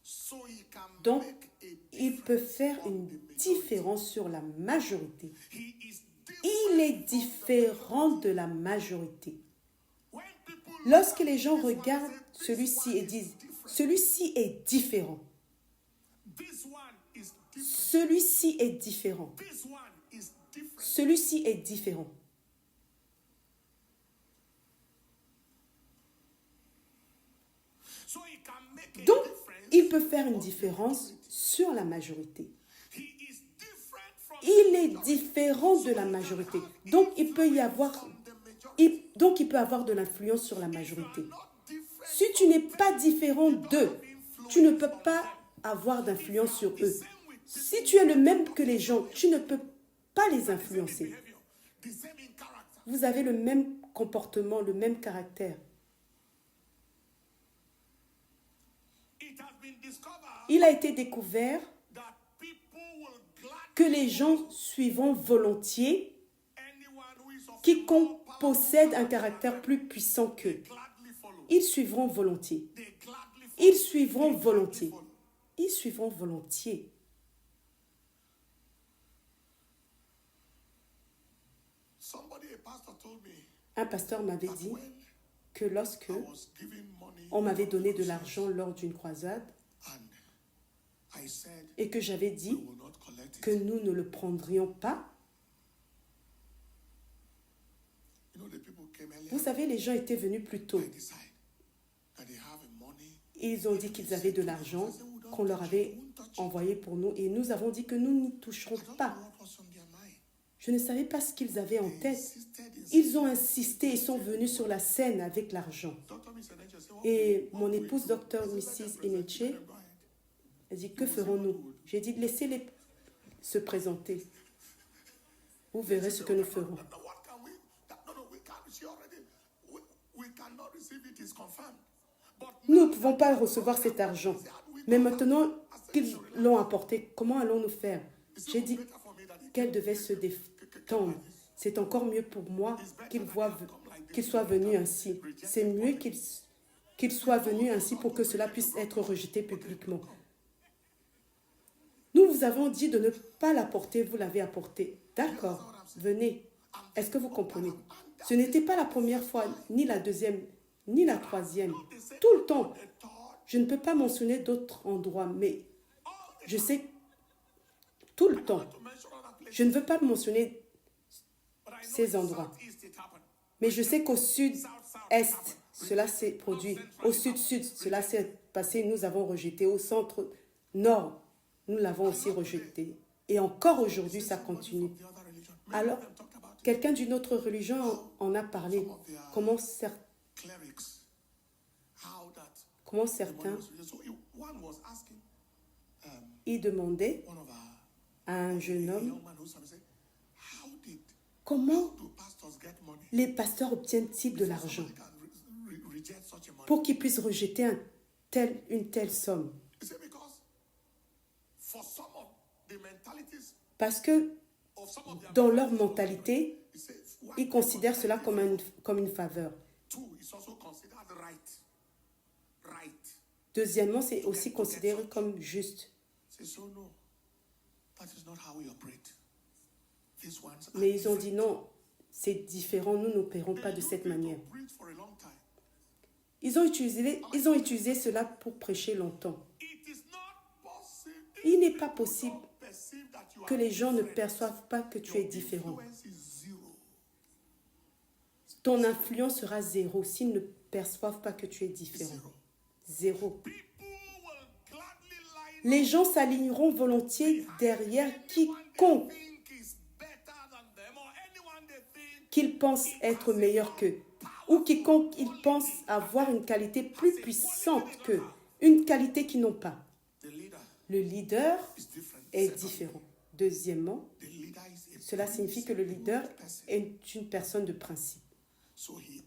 so he can Donc, make a il peut faire une différence sur la majorité. he is different. Il est différent de la majorité. When people Lorsque les gens regardent celui-ci et disent « celui-ci est différent this one is different. » Celui-ci est différent. This one is different. Celui-ci est différent. So he can make a Donc, difference. il peut faire une différence sur la majorité. He is different from Il est différent de la majorité. Donc, il peut y avoir, the majority. donc il peut avoir de l'influence sur la majorité. Not different. Si tu n'es pas différent d'eux, tu ne peux pas avoir d'influence sur eux. Si tu es le même que les gens, tu ne peux pas les influencer. Behavior, the same in character. Vous avez le même comportement, le même caractère. It has been discovered Il a été découvert that people will gladly que les gens suivront volontiers anyone who is of quiconque possède un caractère plus puissant qu'eux. gladly follow. Ils suivront volontiers. They gladly follow. Ils suivront volontiers. Ils suivront volontiers. Somebody, a pastor told me Un pasteur m'avait dit when que lorsque I was giving money on m'avait donné de l'argent lors d'une croisade and I said et que j'avais we dit will not collect it. que nous ne le prendrions pas, You know, the people came earlier. vous savez, les gens étaient venus plus tôt. They decide that they have a money. Ils ont dit qu'ils avaient de l'argent qu'on leur avait envoyé pour nous et nous avons dit que nous n'y toucherons I don't pas. know what was on their mind. Je ne savais pas ce qu'ils avaient en They tête. insisted in Ils ont insisté et sont venus sur la scène avec l'argent. Dr. Miss Eneche said, Et mon épouse, Dr. Mrs. Ineche, a dit, que ferons-nous? J'ai dit, laissez-les se présenter. Vous verrez ce que nous ferons. No, what can we? No, we can't. She already. We cannot receive it. It's confirmed. But Nous ne pouvons pas recevoir cet argent. Mais maintenant qu'ils l'ont apporté, comment allons-nous faire? J'ai dit better for me that it qu'elle devait se détendre. C'est encore mieux pour moi qu'il soit venu ainsi. C'est mieux qu'il soit venu ainsi pour que cela puisse être rejeté publiquement. Nous vous avez dit de ne pas l'apporter, vous l'avez apporté. D'accord, venez. Est-ce que vous comprenez? Ce n'était pas la première fois, ni la deuxième, ni la troisième. Tout le temps. Je ne peux pas mentionner d'autres endroits, mais je sais tout le temps. Je ne veux pas mentionner ces endroits. Mais je sais qu'au sud-est, cela s'est produit. Au sud-sud, cela s'est passé. Nous avons rejeté. Au centre-nord, nous l'avons aussi rejeté. Et encore aujourd'hui, ça continue. Alors, quelqu'un d'une autre religion en a parlé. Comment certains y demandaient à un jeune homme comment les pasteurs obtiennent-ils de l'argent pour qu'ils puissent rejeter une telle somme. Parce que dans leur mentalité, ils considèrent cela comme une faveur. Deuxièmement, c'est aussi considéré comme juste. Mais ils ont dit non, c'est différent, nous n'opérons pas de cette manière. Ils ont utilisé cela pour prêcher longtemps. Il n'est pas possible que les gens ne perçoivent pas que tu es différent. Ton influence sera zéro s'ils ne perçoivent pas que tu es différent. Zéro. Les gens s'aligneront volontiers derrière quiconque qu'ils pensent être meilleur qu'eux, ou quiconque ils pensent avoir une qualité plus puissante qu'eux, une qualité qu'ils n'ont pas. Le leader est différent. Deuxièmement, cela signifie que le leader est une personne de principe.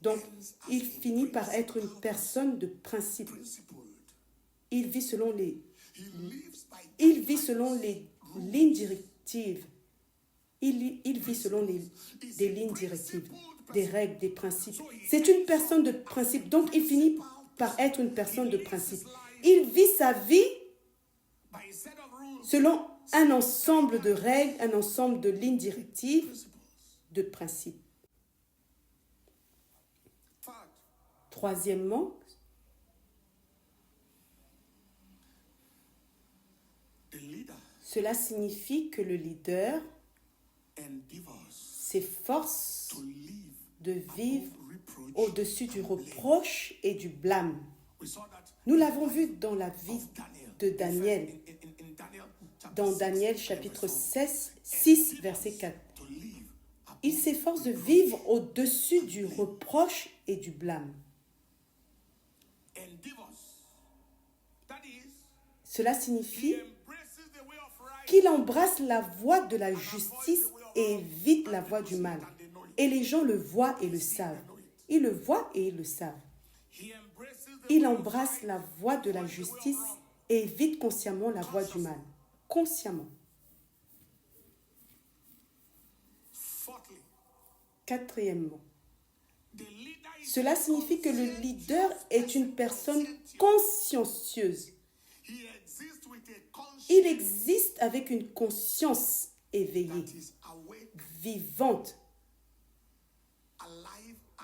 Donc, il finit par être une personne de principe. Il vit selon les lignes directives. Il vit selon des lignes directives, des règles, des principes. C'est une personne de principe. Donc, il finit par être une personne de principe. Il vit sa vie selon un ensemble de règles, un ensemble de lignes directives, de principes. Troisièmement, cela signifie que le leader s'efforce de vivre au-dessus du reproche et du blâme. Nous l'avons vu dans la vie de Daniel, dans Daniel chapitre 6, verset 4. Il s'efforce de vivre au-dessus du reproche et du blâme. Cela signifie qu'il embrasse la voie de la justice et évite la voie du mal. Et les gens le voient et le savent. Ils le voient et ils le savent. Il embrasse la voie de la justice et évite consciemment la voie du mal. Consciemment. Quatrièmement, cela signifie que le leader est une personne consciencieuse. Il existe avec une conscience éveillée, vivante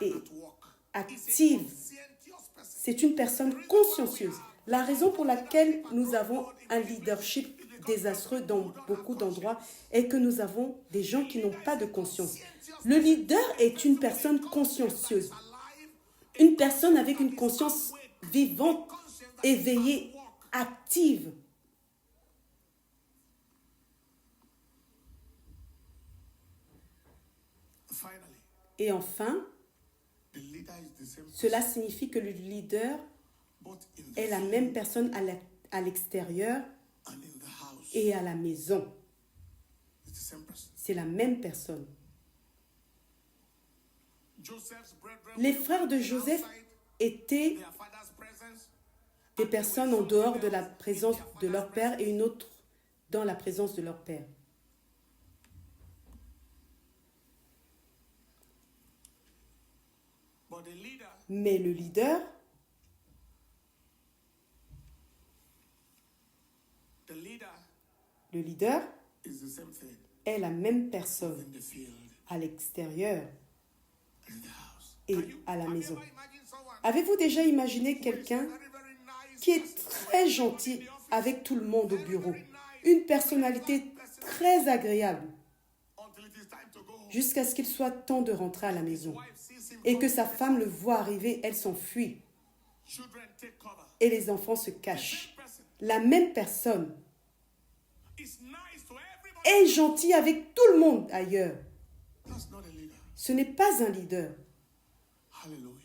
et active. C'est une personne consciencieuse. La raison pour laquelle nous avons un leadership désastreux dans beaucoup d'endroits est que nous avons des gens qui n'ont pas de conscience. Le leader est une personne consciencieuse, une personne avec une conscience vivante, éveillée, active. Et enfin, cela signifie que le leader est la même personne à l'extérieur et à la maison. C'est la même personne. Les frères de Joseph étaient des personnes en dehors de la présence de leur père et une autre dans la présence de leur père. Mais le leader, Le leader is the same thing est la même personne in the field à l'extérieur and in the house. et à la maison. Avez-vous déjà imaginé quelqu'un Very, very nice qui est très gentil avec tout le monde au bureau, une personnalité très agréable, until it is time to go home. jusqu'à ce qu'il soit temps de rentrer à la maison Wife sees him et que sa femme le voit arriver, elle s'enfuit children take cover. et les enfants se cachent. Person La même personne is nice to everybody. est gentille avec tout le monde ailleurs. That's not a leader. Ce n'est pas un leader. Hallelujah.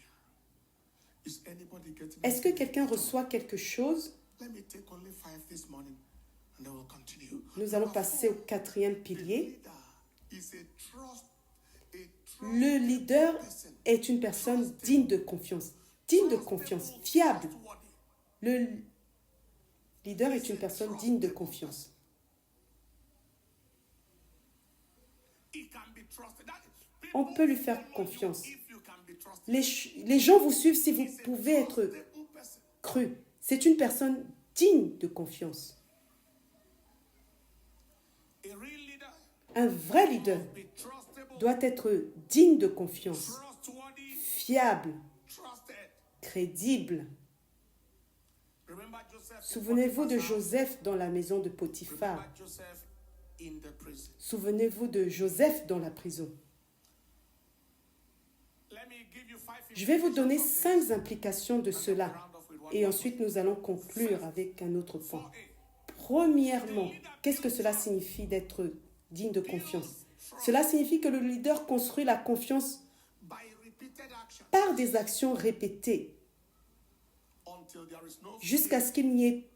Is anybody getting Est-ce que quelqu'un reçoit quelque chose? Let me take only 5 this morning and then we'll continue. Nous allons passer au quatrième The pilier. leader is a trust Le leader person. est une personne digne de confiance, fiable. Trustworthy. Le leader est une personne digne de confiance. He can be trusted. That is, On people peut lui faire follow you confiance. if you can be trusted. Les gens vous suivent si vous He's a pouvez être trustable person. cru. C'est une personne digne de confiance. A real leader Un vrai leader be trustable, doit être digne de confiance, trustworthy, fiable, trusted. crédible. Remember Joseph. Souvenez-vous de Joseph dans la maison de Potiphar. Remember Joseph in the prison. Souvenez-vous de Joseph dans la prison. Let me give you 5 Je vais vous donner implications of 5 implications de this, and cela then we'll round off with one et more ensuite nous allons conclure avec un autre point. 4A. Premièrement, qu'est-ce que cela signifie d'être digne de confiance? Cela signifie que le leader construit la confiance By repeated action par des actions répétées until there is no jusqu'à ce qu'il n'y ait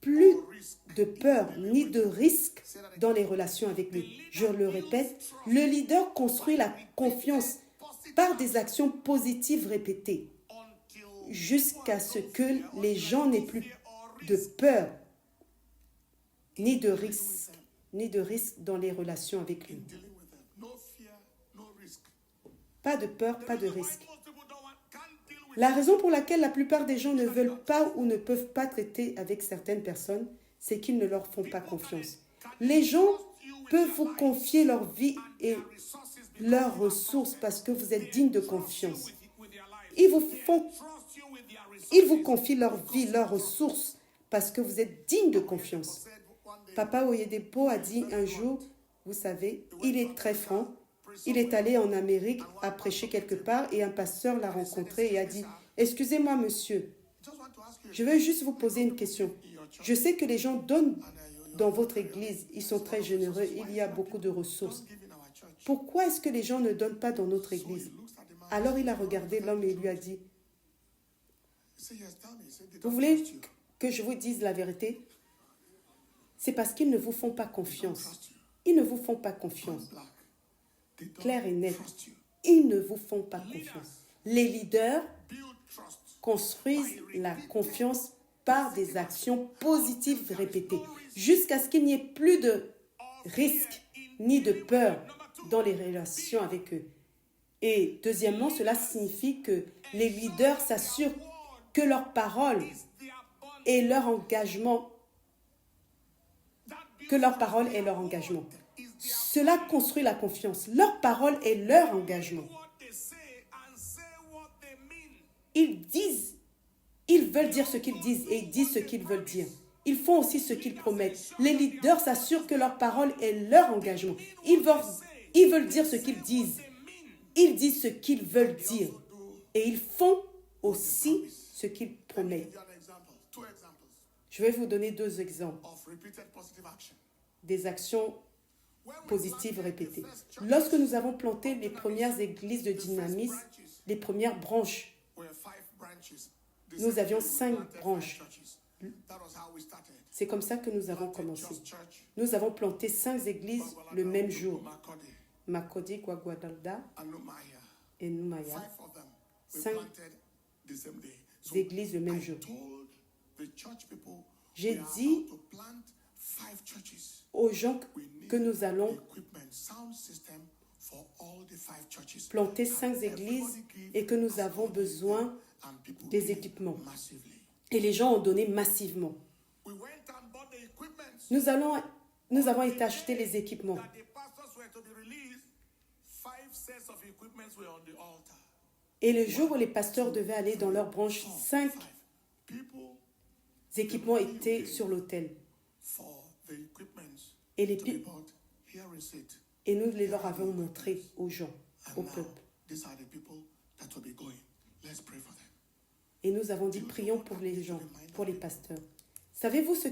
plus fear or risk. de peur ni de risque dans les relations avec lui. Je le répète, le leader construit la confiance par des actions positives répétées Until jusqu'à ce que les gens n'aient plus de peur ni de risque dans les relations avec lui. dealing with them. No fear, no risk. Pas de peur, pas de risque. Most people can't deal with La raison pour laquelle la plupart des gens ne veulent pas ou ne peuvent pas traiter avec certaines personnes, c'est qu'ils ne leur font pas confiance. Les gens peuvent vous confier leur vie et their resources leurs ressources parce que vous êtes digne de confiance. with their life. Ils vous Trust you with their resources. ils vous confient leur vie, leurs ressources parce que vous êtes digne de confiance. Said one day, Papa Oyedepo a dit un jour, vous savez, il est très franc. Il est allé en Amérique à prêcher quelque part et un pasteur l'a rencontré et a dit, excusez-moi monsieur, just want to ask you je veux juste vous poser une question. in your church. Je sais que les gens donnent dans votre église, ils sont très généreux, il y a beaucoup de ressources. Give in our church. Pourquoi est-ce que les gens ne donnent pas dans notre église? Looks at the man. Alors il a regardé l'homme et lui a dit, He said, yes, tell me. He said, they vous don't voulez trust you. que je vous dise la vérité? C'est parce qu'ils ne vous font pas confiance. Trust you. Ils ne vous font pas confiance. Black. They don't Clair et net. trust you. Ils ne vous font pas confiance. Les leaders Build trust. construisent la confiance par des actions positives répétées, jusqu'à ce qu'il n'y ait plus de risque ni de peur dans les relations avec eux. Et deuxièmement, cela signifie que les leaders s'assurent que leur parole Their bond et leur engagement, that que leur parole est leur engagement. Cela construit la confiance. Leur parole est leur engagement. what they say and say what they mean. Ils disent, ils veulent dire ce qu'ils disent et ils disent ce qu'ils veulent dire. Ils font aussi ce qu'ils promettent. Les leaders s'assurent que leur parole est leur engagement. Ils veulent dire ce qu'ils disent. Ils disent ce qu'ils veulent dire. Et ils font aussi ce qu'ils promettent. Give you an example. 2 examples Je vais vous donner 2 exemples of repeated positive action. des actions When we positives planted the répétées. first church, Lorsque nous avons planté les premières églises de dynamisme, les premières branches, we had 5 branches. The nous same avions day we 5 planted 5 branches. churches. That was how we started. C'est comme ça que nous avons commencé. Just church, Nous avons planté 5 églises le même jour. Makode, Makodi, Guaguadalda Anumaya. et Numaya. 5 of them we 5 planted the same day. So églises le même I jour. told the church people J'ai we are dit about to plant 5 churches. aux gens We need que nous allons equipment, sound system for all the 5 churches. planter 5 églises et que nous avons besoin And people des gave équipements. massively. Et les gens ont donné massivement. We went and bought the equipment. Nous nous avons été acheter les équipements. that the pastors were to be released, 5 sets of equipment were on the altar. Et le jour où les pasteurs devaient aller dans leur branche, 5 People équipements étaient sur l'autel. for the equipment Et, les to pi- be bought. Here is it. et nous les leur avons montré aux gens, au And now, peuple. these are the people that will be going. Let's pray for them. Et nous avons dit, prions pour les gens, pour les pasteurs. Savez-vous ce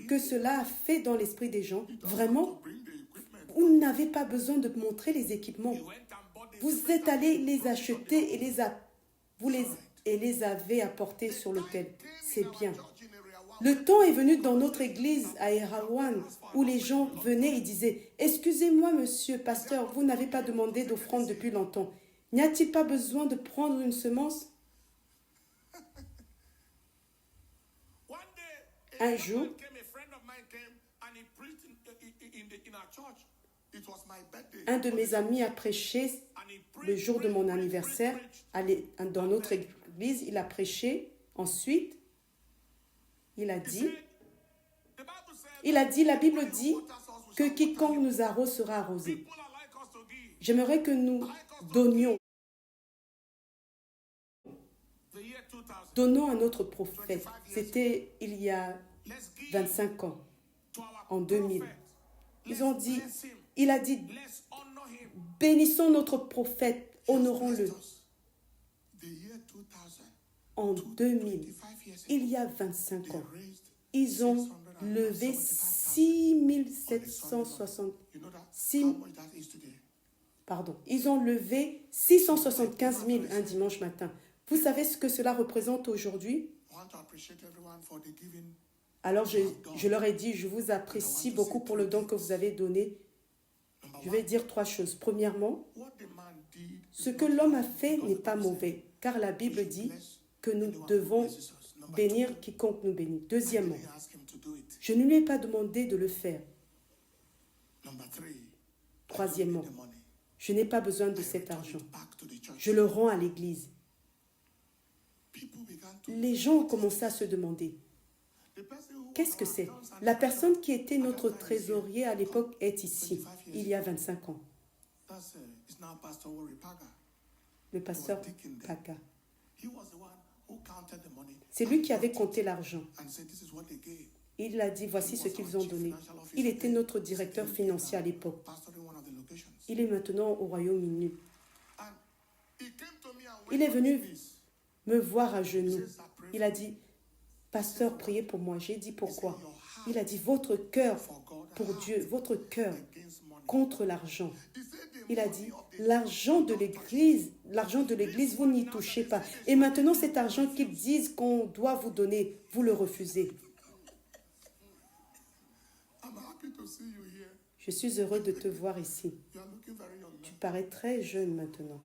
que cela a fait dans l'esprit des gens? Vraiment, Bring the equipment. vous n'avez pas besoin de montrer les équipements. He went and bought the Vous êtes allés les acheter et les avez apportés sur l'autel. C'est bien. church in area one. Le temps est venu dans notre église à Erawan où les gens venaient et disaient « Excusez-moi, monsieur pasteur, vous n'avez pas demandé d'offrande depuis longtemps. N'y a-t-il pas besoin de prendre une semence ?» One day, Un jour, a friend of mine came and he preached in our church. It was my birthday. un de mes amis a prêché And he le preached, jour de mon anniversaire. Dans notre église, il a prêché. Ensuite, il a dit, the Bible says, la Bible dit que quiconque nous arrose sera arrosé. people are like us to give. J'aimerais que nous donnions, The year 2000. donnons à notre prophète. C'était il y a Let's give 25 ans, to our en 2000. prophet. Ils ont dit, Bless him. il a dit, Let's honor him. bénissons notre prophète, honorons-le. The year 2000. En 2000, 5 years ago, il y a 25 ans, raised. ils ont levé 6760, You know that? Six- How much that is today? pardon, ils ont levé 675 000 un dimanche matin. Vous savez ce que cela représente aujourd'hui? I want to appreciate everyone for the giving. Alors je leur ai dit, je vous apprécie beaucoup pour le don que vous avez donné. Je vais dire 3 choses. Premièrement, What the man did, ce que l'homme a fait n'est pas mauvais, car la Bible dit que nous devons bénir quiconque nous bénit. Deuxièmement, he asked him to do it. je ne lui ai pas demandé de le faire. Number 3, Troisièmement, the money. je n'ai pas besoin de cet argent. Back to the church. Je le rends à l'église. People began to. Les gens ont commencé à se demander, The person who qu'est-ce que c'est? La personne qui était notre trésorier à l'époque est ici, il y a 25 ans, that's it's now Pastor Worry Paga. le pasteur Paka. He was the one who counted the money C'est lui qui avait compté l'argent. and said this is what they gave. Il a dit, voici ce qu'ils ont donné. Il était notre directeur financier à l'époque. Pastor in one of the locations. Il est maintenant au Royaume-Uni. And he came to me and Il est went on venu his knees. me voir à genoux. Il a dit, pasteur, priez pour moi. J'ai dit, pourquoi? Il a dit, votre cœur pour Dieu, votre cœur Against money. contre l'argent. He said the Il a dit, l'argent de l'église, vous n'y touchez pas. Et maintenant, cet argent qu'ils disent qu'on doit vous donner, vous le refusez. I'm happy to see you here. Je suis heureux de te voir ici. You are looking very young. Tu parais très jeune maintenant.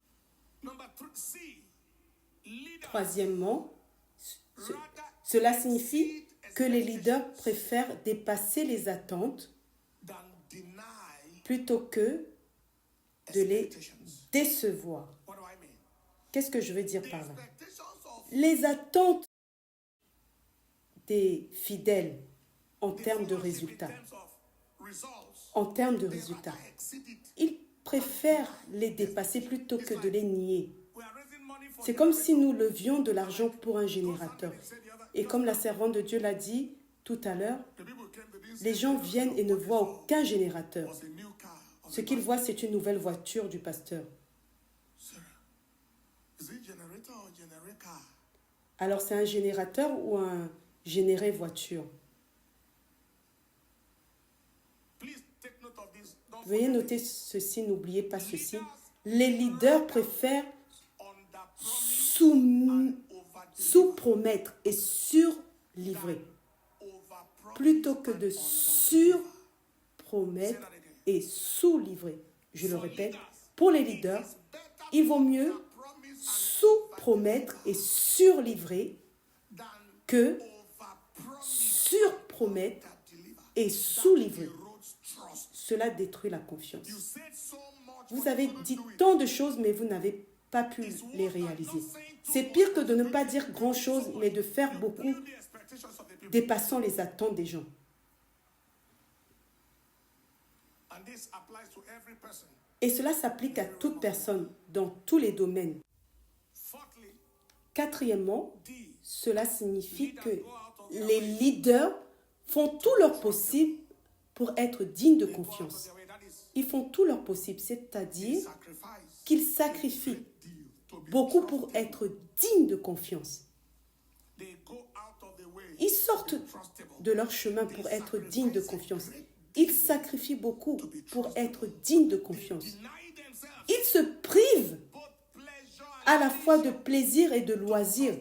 Number 3, C. Leader Troisièmement, cela signifie que les leaders préfèrent dépasser les attentes than deny plutôt que de les expectations. décevoir. What do I mean? Qu'est-ce que je veux dire par là? Expectations of Les attentes des fidèles en termes de résultats. En termes de résultats. Ils préfèrent les dépasser plutôt que de les nier. C'est comme si nous levions de l'argent pour un générateur. Et comme la servante de Dieu l'a dit tout à l'heure, les gens viennent et ne voient aucun générateur. Ce qu'ils voient, c'est une nouvelle voiture du pasteur. Alors c'est un générateur ou un généré voiture? Veuillez noter ceci, n'oubliez pas ceci. Les leaders préfèrent sous-promettre et surlivrer plutôt que de surpromettre et sous-livrer. Je le répète, pour les leaders, il vaut mieux sous-promettre et surlivrer que surpromettre et sous-livrer. Cela détruit la confiance. Vous avez dit tant de choses, mais vous n'avez pas pu les réaliser. C'est pire que de ne pas dire grand-chose, mais de faire beaucoup, dépassant les attentes des gens. this applies to every person. Et cela s'applique à toute personne dans tous les domaines. Fourthly, Quatrièmement, D, cela signifie que les leaders font tout leur possible pour être dignes de go out of confiance. their way. That is, Ils font tout leur possible, c'est-à-dire sacrifice qu'ils sacrifient deal to be beaucoup pour trusted. être dignes de confiance. They go out of their way Ils sortent to be trustable. de leur chemin pour être dignes de confiance. Ils sacrifient beaucoup pour être dignes de confiance. Deny themselves Ils se privent both pleasure à la fois de plaisir et de loisir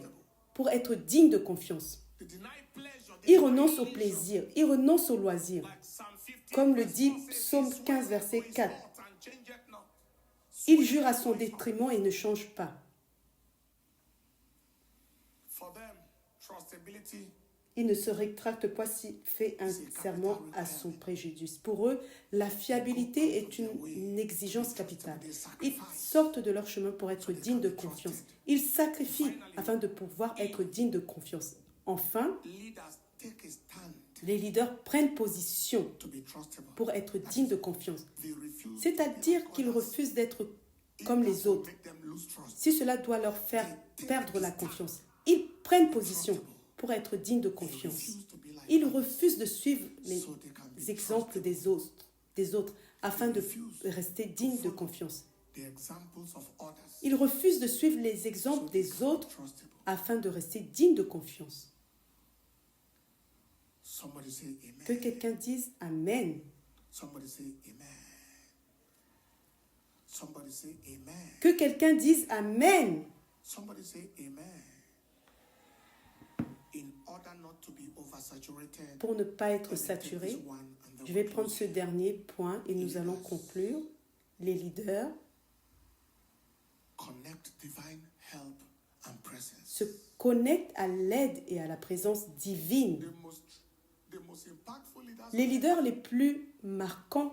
pour être dignes de confiance. they deny pleasure. Ils renoncent au plaisir, ils renoncent au loisir. Like Psalm 15, Comme le verse dit 4 says, Psaume "He 15, sweareth verset for his 4. fault and changeth not." Il jure à son détriment et ne change pas. For them, trustability Il ne se rétracte pas s'il fait un serment à son préjudice. Pour eux, la fiabilité est une exigence capitale. Ils sortent de leur chemin pour être dignes de confiance. Ils sacrifient afin de pouvoir être dignes de confiance. Enfin, leaders take a stand les leaders prennent position to be trustable. pour être dignes de confiance. They refuse C'est-à-dire qu'ils refusent d'être comme les autres. make them lose trust. Si cela doit leur faire perdre la confiance, ils prennent position pour être dignes de confiance. Refuse to be like Ils refusent de suivre les so they can be exemples des autres afin de rester dignes de confiance. the examples of others Ils refusent de suivre les exemples des autres trustable. afin de rester dignes de confiance. Somebody say Que amen. quelqu'un dise Amen. Somebody say amen. Somebody say amen. Que quelqu'un dise Amen. Somebody say amen. In order not to be oversaturated, Pour ne pas être let me take saturé, this one and then je vais we'll prendre close. ce dernier point et nous allons conclure. Les leaders Connect divine help and presence. se connectent à l'aide et à la présence divine. The most impactful leaders, Les leaders les plus marquants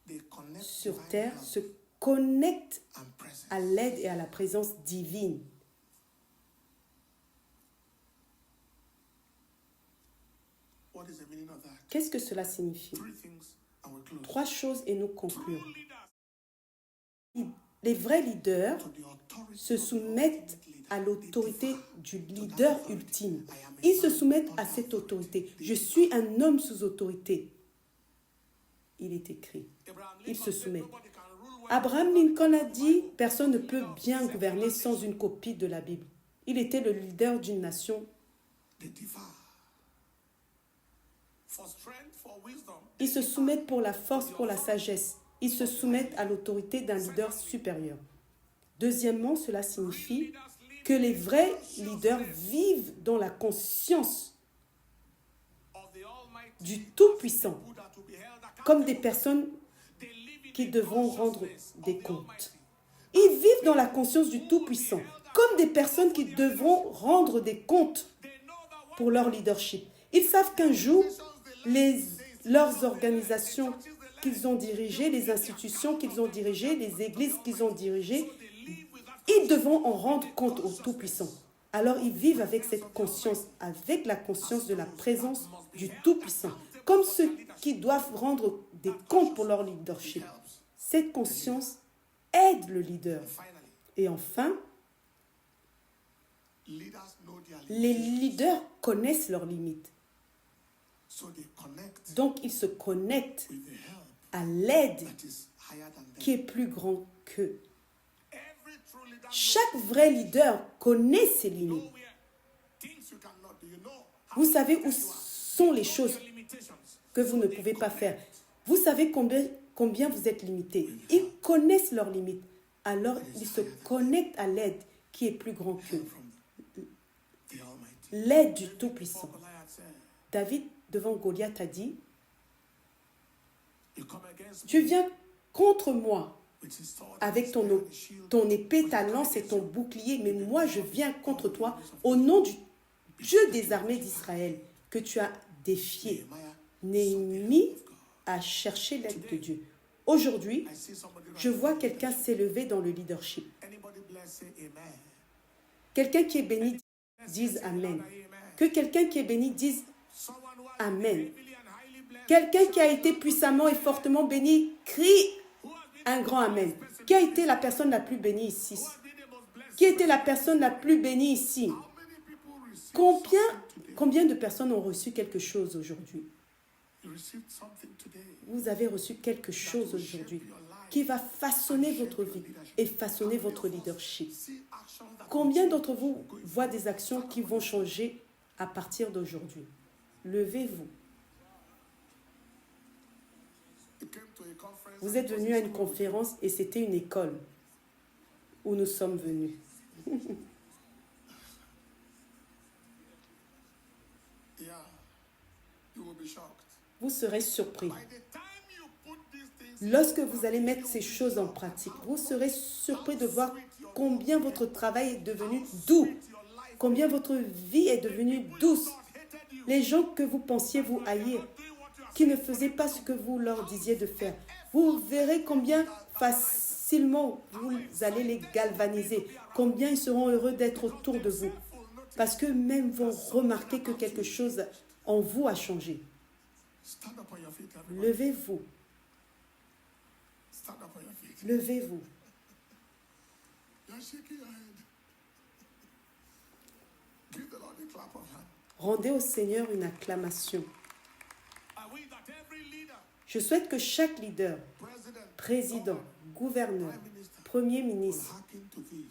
they connect sur divine terre help se connectent and presence. à l'aide et à la présence divine. What is the meaning of that? Qu'est-ce que cela signifie? 3 things and we close. 3 choses et nous concluons. True leaders Les vrais leaders to the authority se of the soumettent ultimate leader. à They l'autorité differ du to that leader authority. ultime. I am a Ils se man soumettent à under cette authority. autorité. Je suis un homme sous autorité. Il est écrit. Abraham Ils Lincoln se said, soumettent. "Nobody can rule well Abraham Lincoln a dit, personne ne peut bien gouverner sans une copie de la Bible. Il était le leader d'une nation. They differ. For strength, for wisdom, Ils se soumettent pour la force, pour la sagesse. Ils se soumettent à l'autorité d'un leader supérieur. Deuxièmement, cela signifie que les vrais leaders vivent dans la conscience of the Almighty du Tout-Puissant, Buddha to be held accountable. comme des personnes They live in qui the devront rendre consciousness of des the comptes. Almighty. Ils vivent dans la conscience du Tout-Puissant, comme des personnes qui devront rendre des comptes They know that pour leur leadership. Ils savent qu'un jour, leurs organisations qu'ils ont dirigées, les institutions qu'ils ont dirigées, les églises qu'ils ont dirigées, ils devront en rendre compte au Tout-Puissant. Alors ils vivent avec cette conscience, avec la conscience de la présence du Tout-Puissant, comme ceux qui doivent rendre des comptes pour leur leadership. Cette conscience aide le leader. finally, Et enfin, leaders know their les limitations. leaders connaissent leurs limites. So they connect Donc ils se connectent with the help à l'aide that is higher than them. qui est plus grand qu'eux. Every true leader knows Chaque vrai leader connaît ses limites. where things you cannot do. You know how Vous savez où limited you are. sont les choses Your limitations. que vous ne pouvez pas faire. Vous savez combien vous êtes limité. Ils connaissent leurs limites. Alors ils se connectent à l'aide qui est plus grand qu'eux. From the Almighty. L'aide du Tout-Puissant. Goliath said, David, devant Goliath, a dit, "You come against tu me viens contre moi with his sword avec and spear and shield, ton épée, ta lance et ton bouclier, mais moi je viens contre toi au nom du Dieu des armées d'Israël que tu as défié. Néhémie a cherché l'aide de Dieu. Aujourd'hui, I see somebody je right vois quelqu'un s'élever dans le leadership. Anybody blessed, say amen. Quelqu'un qui est béni dise Amen. Que quelqu'un qui est béni dise Someone who has Amen. been heavily and highly blessed, Quelqu'un qui a été puissamment et fortement béni, crie un grand Amen. Qui a été la personne la plus bénie ici? Qui était la personne la plus bénie ici? Combien de personnes ont reçu quelque chose aujourd'hui? Vous avez reçu quelque chose aujourd'hui qui va façonner votre vie et façonner votre leadership. Combien d'entre vous voient des actions qui vont changer à partir d'aujourd'hui? Levez-vous. Vous êtes venu à une conférence et c'était une école où nous sommes venus. Vous serez surpris. Lorsque vous allez mettre ces choses en pratique, vous serez surpris de voir combien votre travail est devenu doux, combien votre vie est devenue douce. Les gens que vous pensiez vous haïr, qui ne faisaient pas ce que vous leur disiez de faire, vous verrez combien facilement vous allez les galvaniser, combien ils seront heureux d'être autour de vous, parce qu'eux-mêmes vont remarquer que quelque chose en vous a changé. Levez-vous. Levez-vous. Rendez au Seigneur une acclamation. Je souhaite que chaque leader, président, gouverneur, premier ministre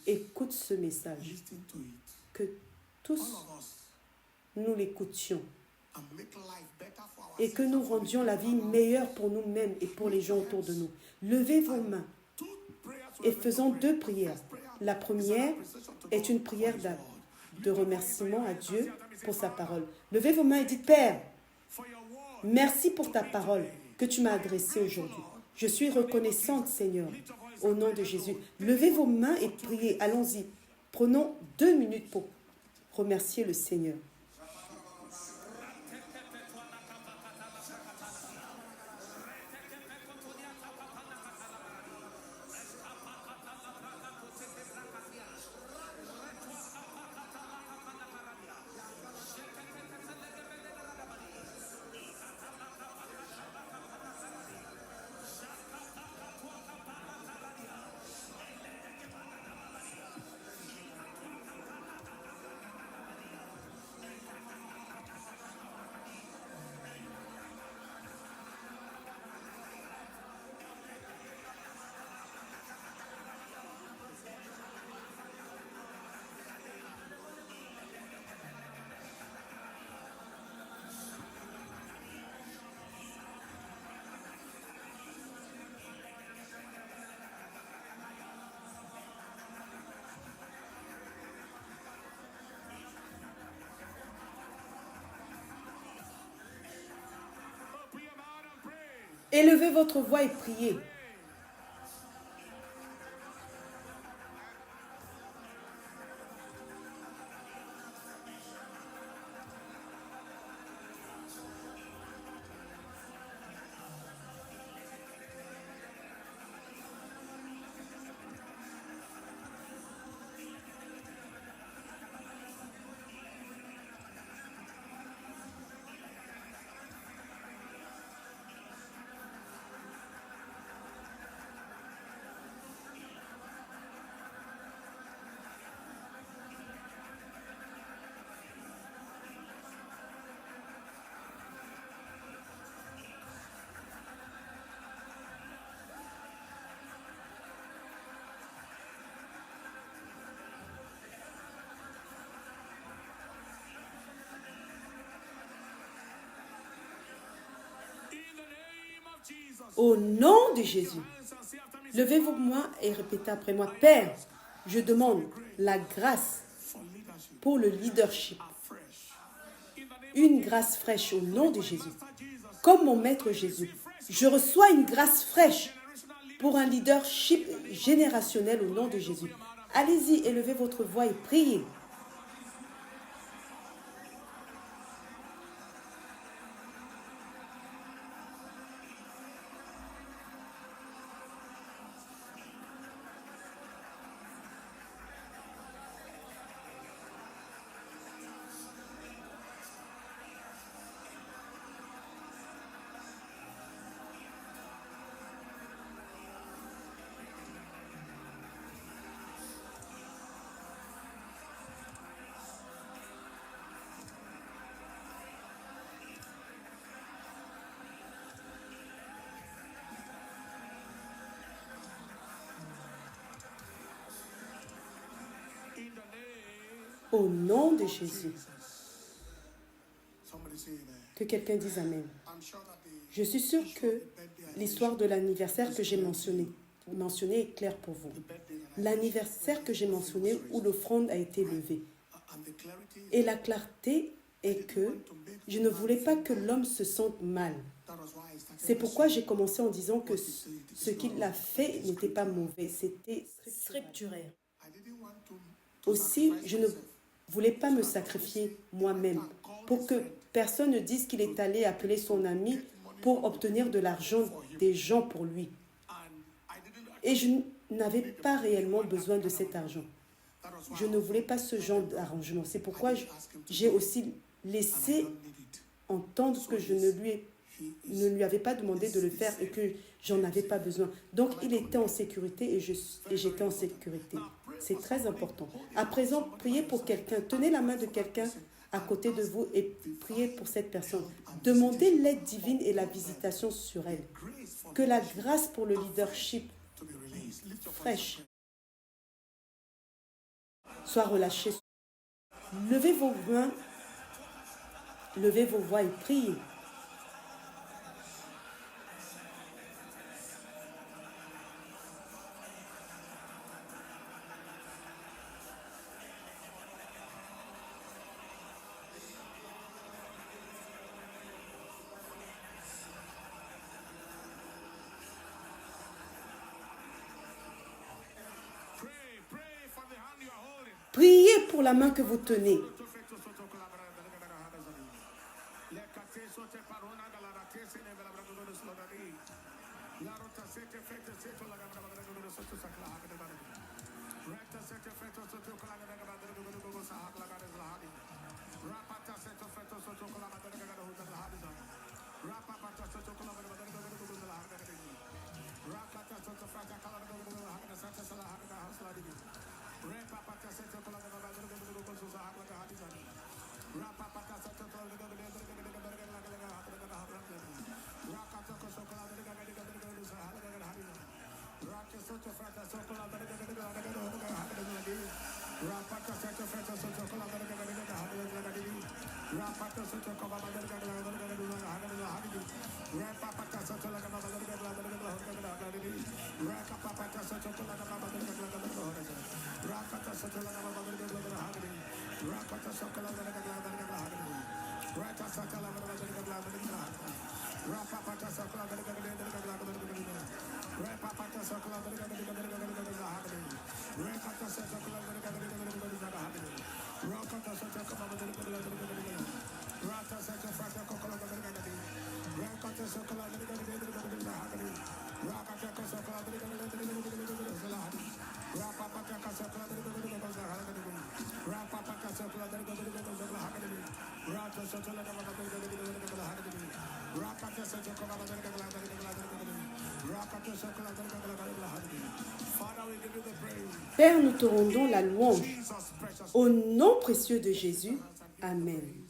écoute ce message. Que tous nous l'écoutions et que nous rendions la vie meilleure pour nous-mêmes et pour les gens autour de nous. Levez vos mains et faisons 2 prières. La première est une prière de remerciement à Dieu pour sa parole. Levez vos mains et dites: Père, merci pour ta parole que tu m'as adressée aujourd'hui. Je suis reconnaissante, Seigneur, au nom de Jésus. Levez vos mains et priez. Allons-y. Prenons 2 minutes pour remercier le Seigneur. Élevez votre voix et priez. Au nom de Jésus, levez vos mains et répétez après moi: Père, je demande la grâce pour le leadership. Une grâce fraîche au nom de Jésus. Comme mon maître Jésus, je reçois une grâce fraîche pour un leadership générationnel au nom de Jésus. Allez-y, élevez votre voix et priez. Au nom de Jésus. Somebody say amen. Que quelqu'un dise Amen. I'm sure that the Je suis sûre que l'histoire de l'anniversaire que j'ai mentionné est claire pour vous. L'anniversaire que j'ai mentionné où l'offrande a été levée. and the clarity Et la clarté est que je ne voulais pas que l'homme se sente mal. that was why I started. C'est pourquoi j'ai commencé en disant que ce qu'il a fait n'était pas mauvais, c'était scripturaire. I didn't want to Aussi, je ne voulais pas me sacrifier moi-même pour que personne ne dise qu'il est allé appeler son ami pour obtenir de l'argent des gens pour lui. and I didn't Et je n'avais pas réellement besoin de cet argent. that was why Je ne voulais pas ce genre d'arrangement. C'est pourquoi j'ai aussi laissé entendre que je ne lui avais pas demandé de le faire et que j'en avais pas besoin. Donc, il était en sécurité et j'étais en sécurité. C'est très important. À présent, priez pour quelqu'un. Tenez la main de quelqu'un à côté de vous et priez pour cette personne. Demandez l'aide divine et la visitation sur elle. grace for Que la grâce pour le leadership to be released. Lift your voice. fraîche soit relâchée. Levez vos mains, levez vos voix et priez. Pray for the hand you are holding. Priez pour la main que vous tenez. Père, nous te rendons la louange. Jesus precious. Au nom précieux de Jésus, Amen.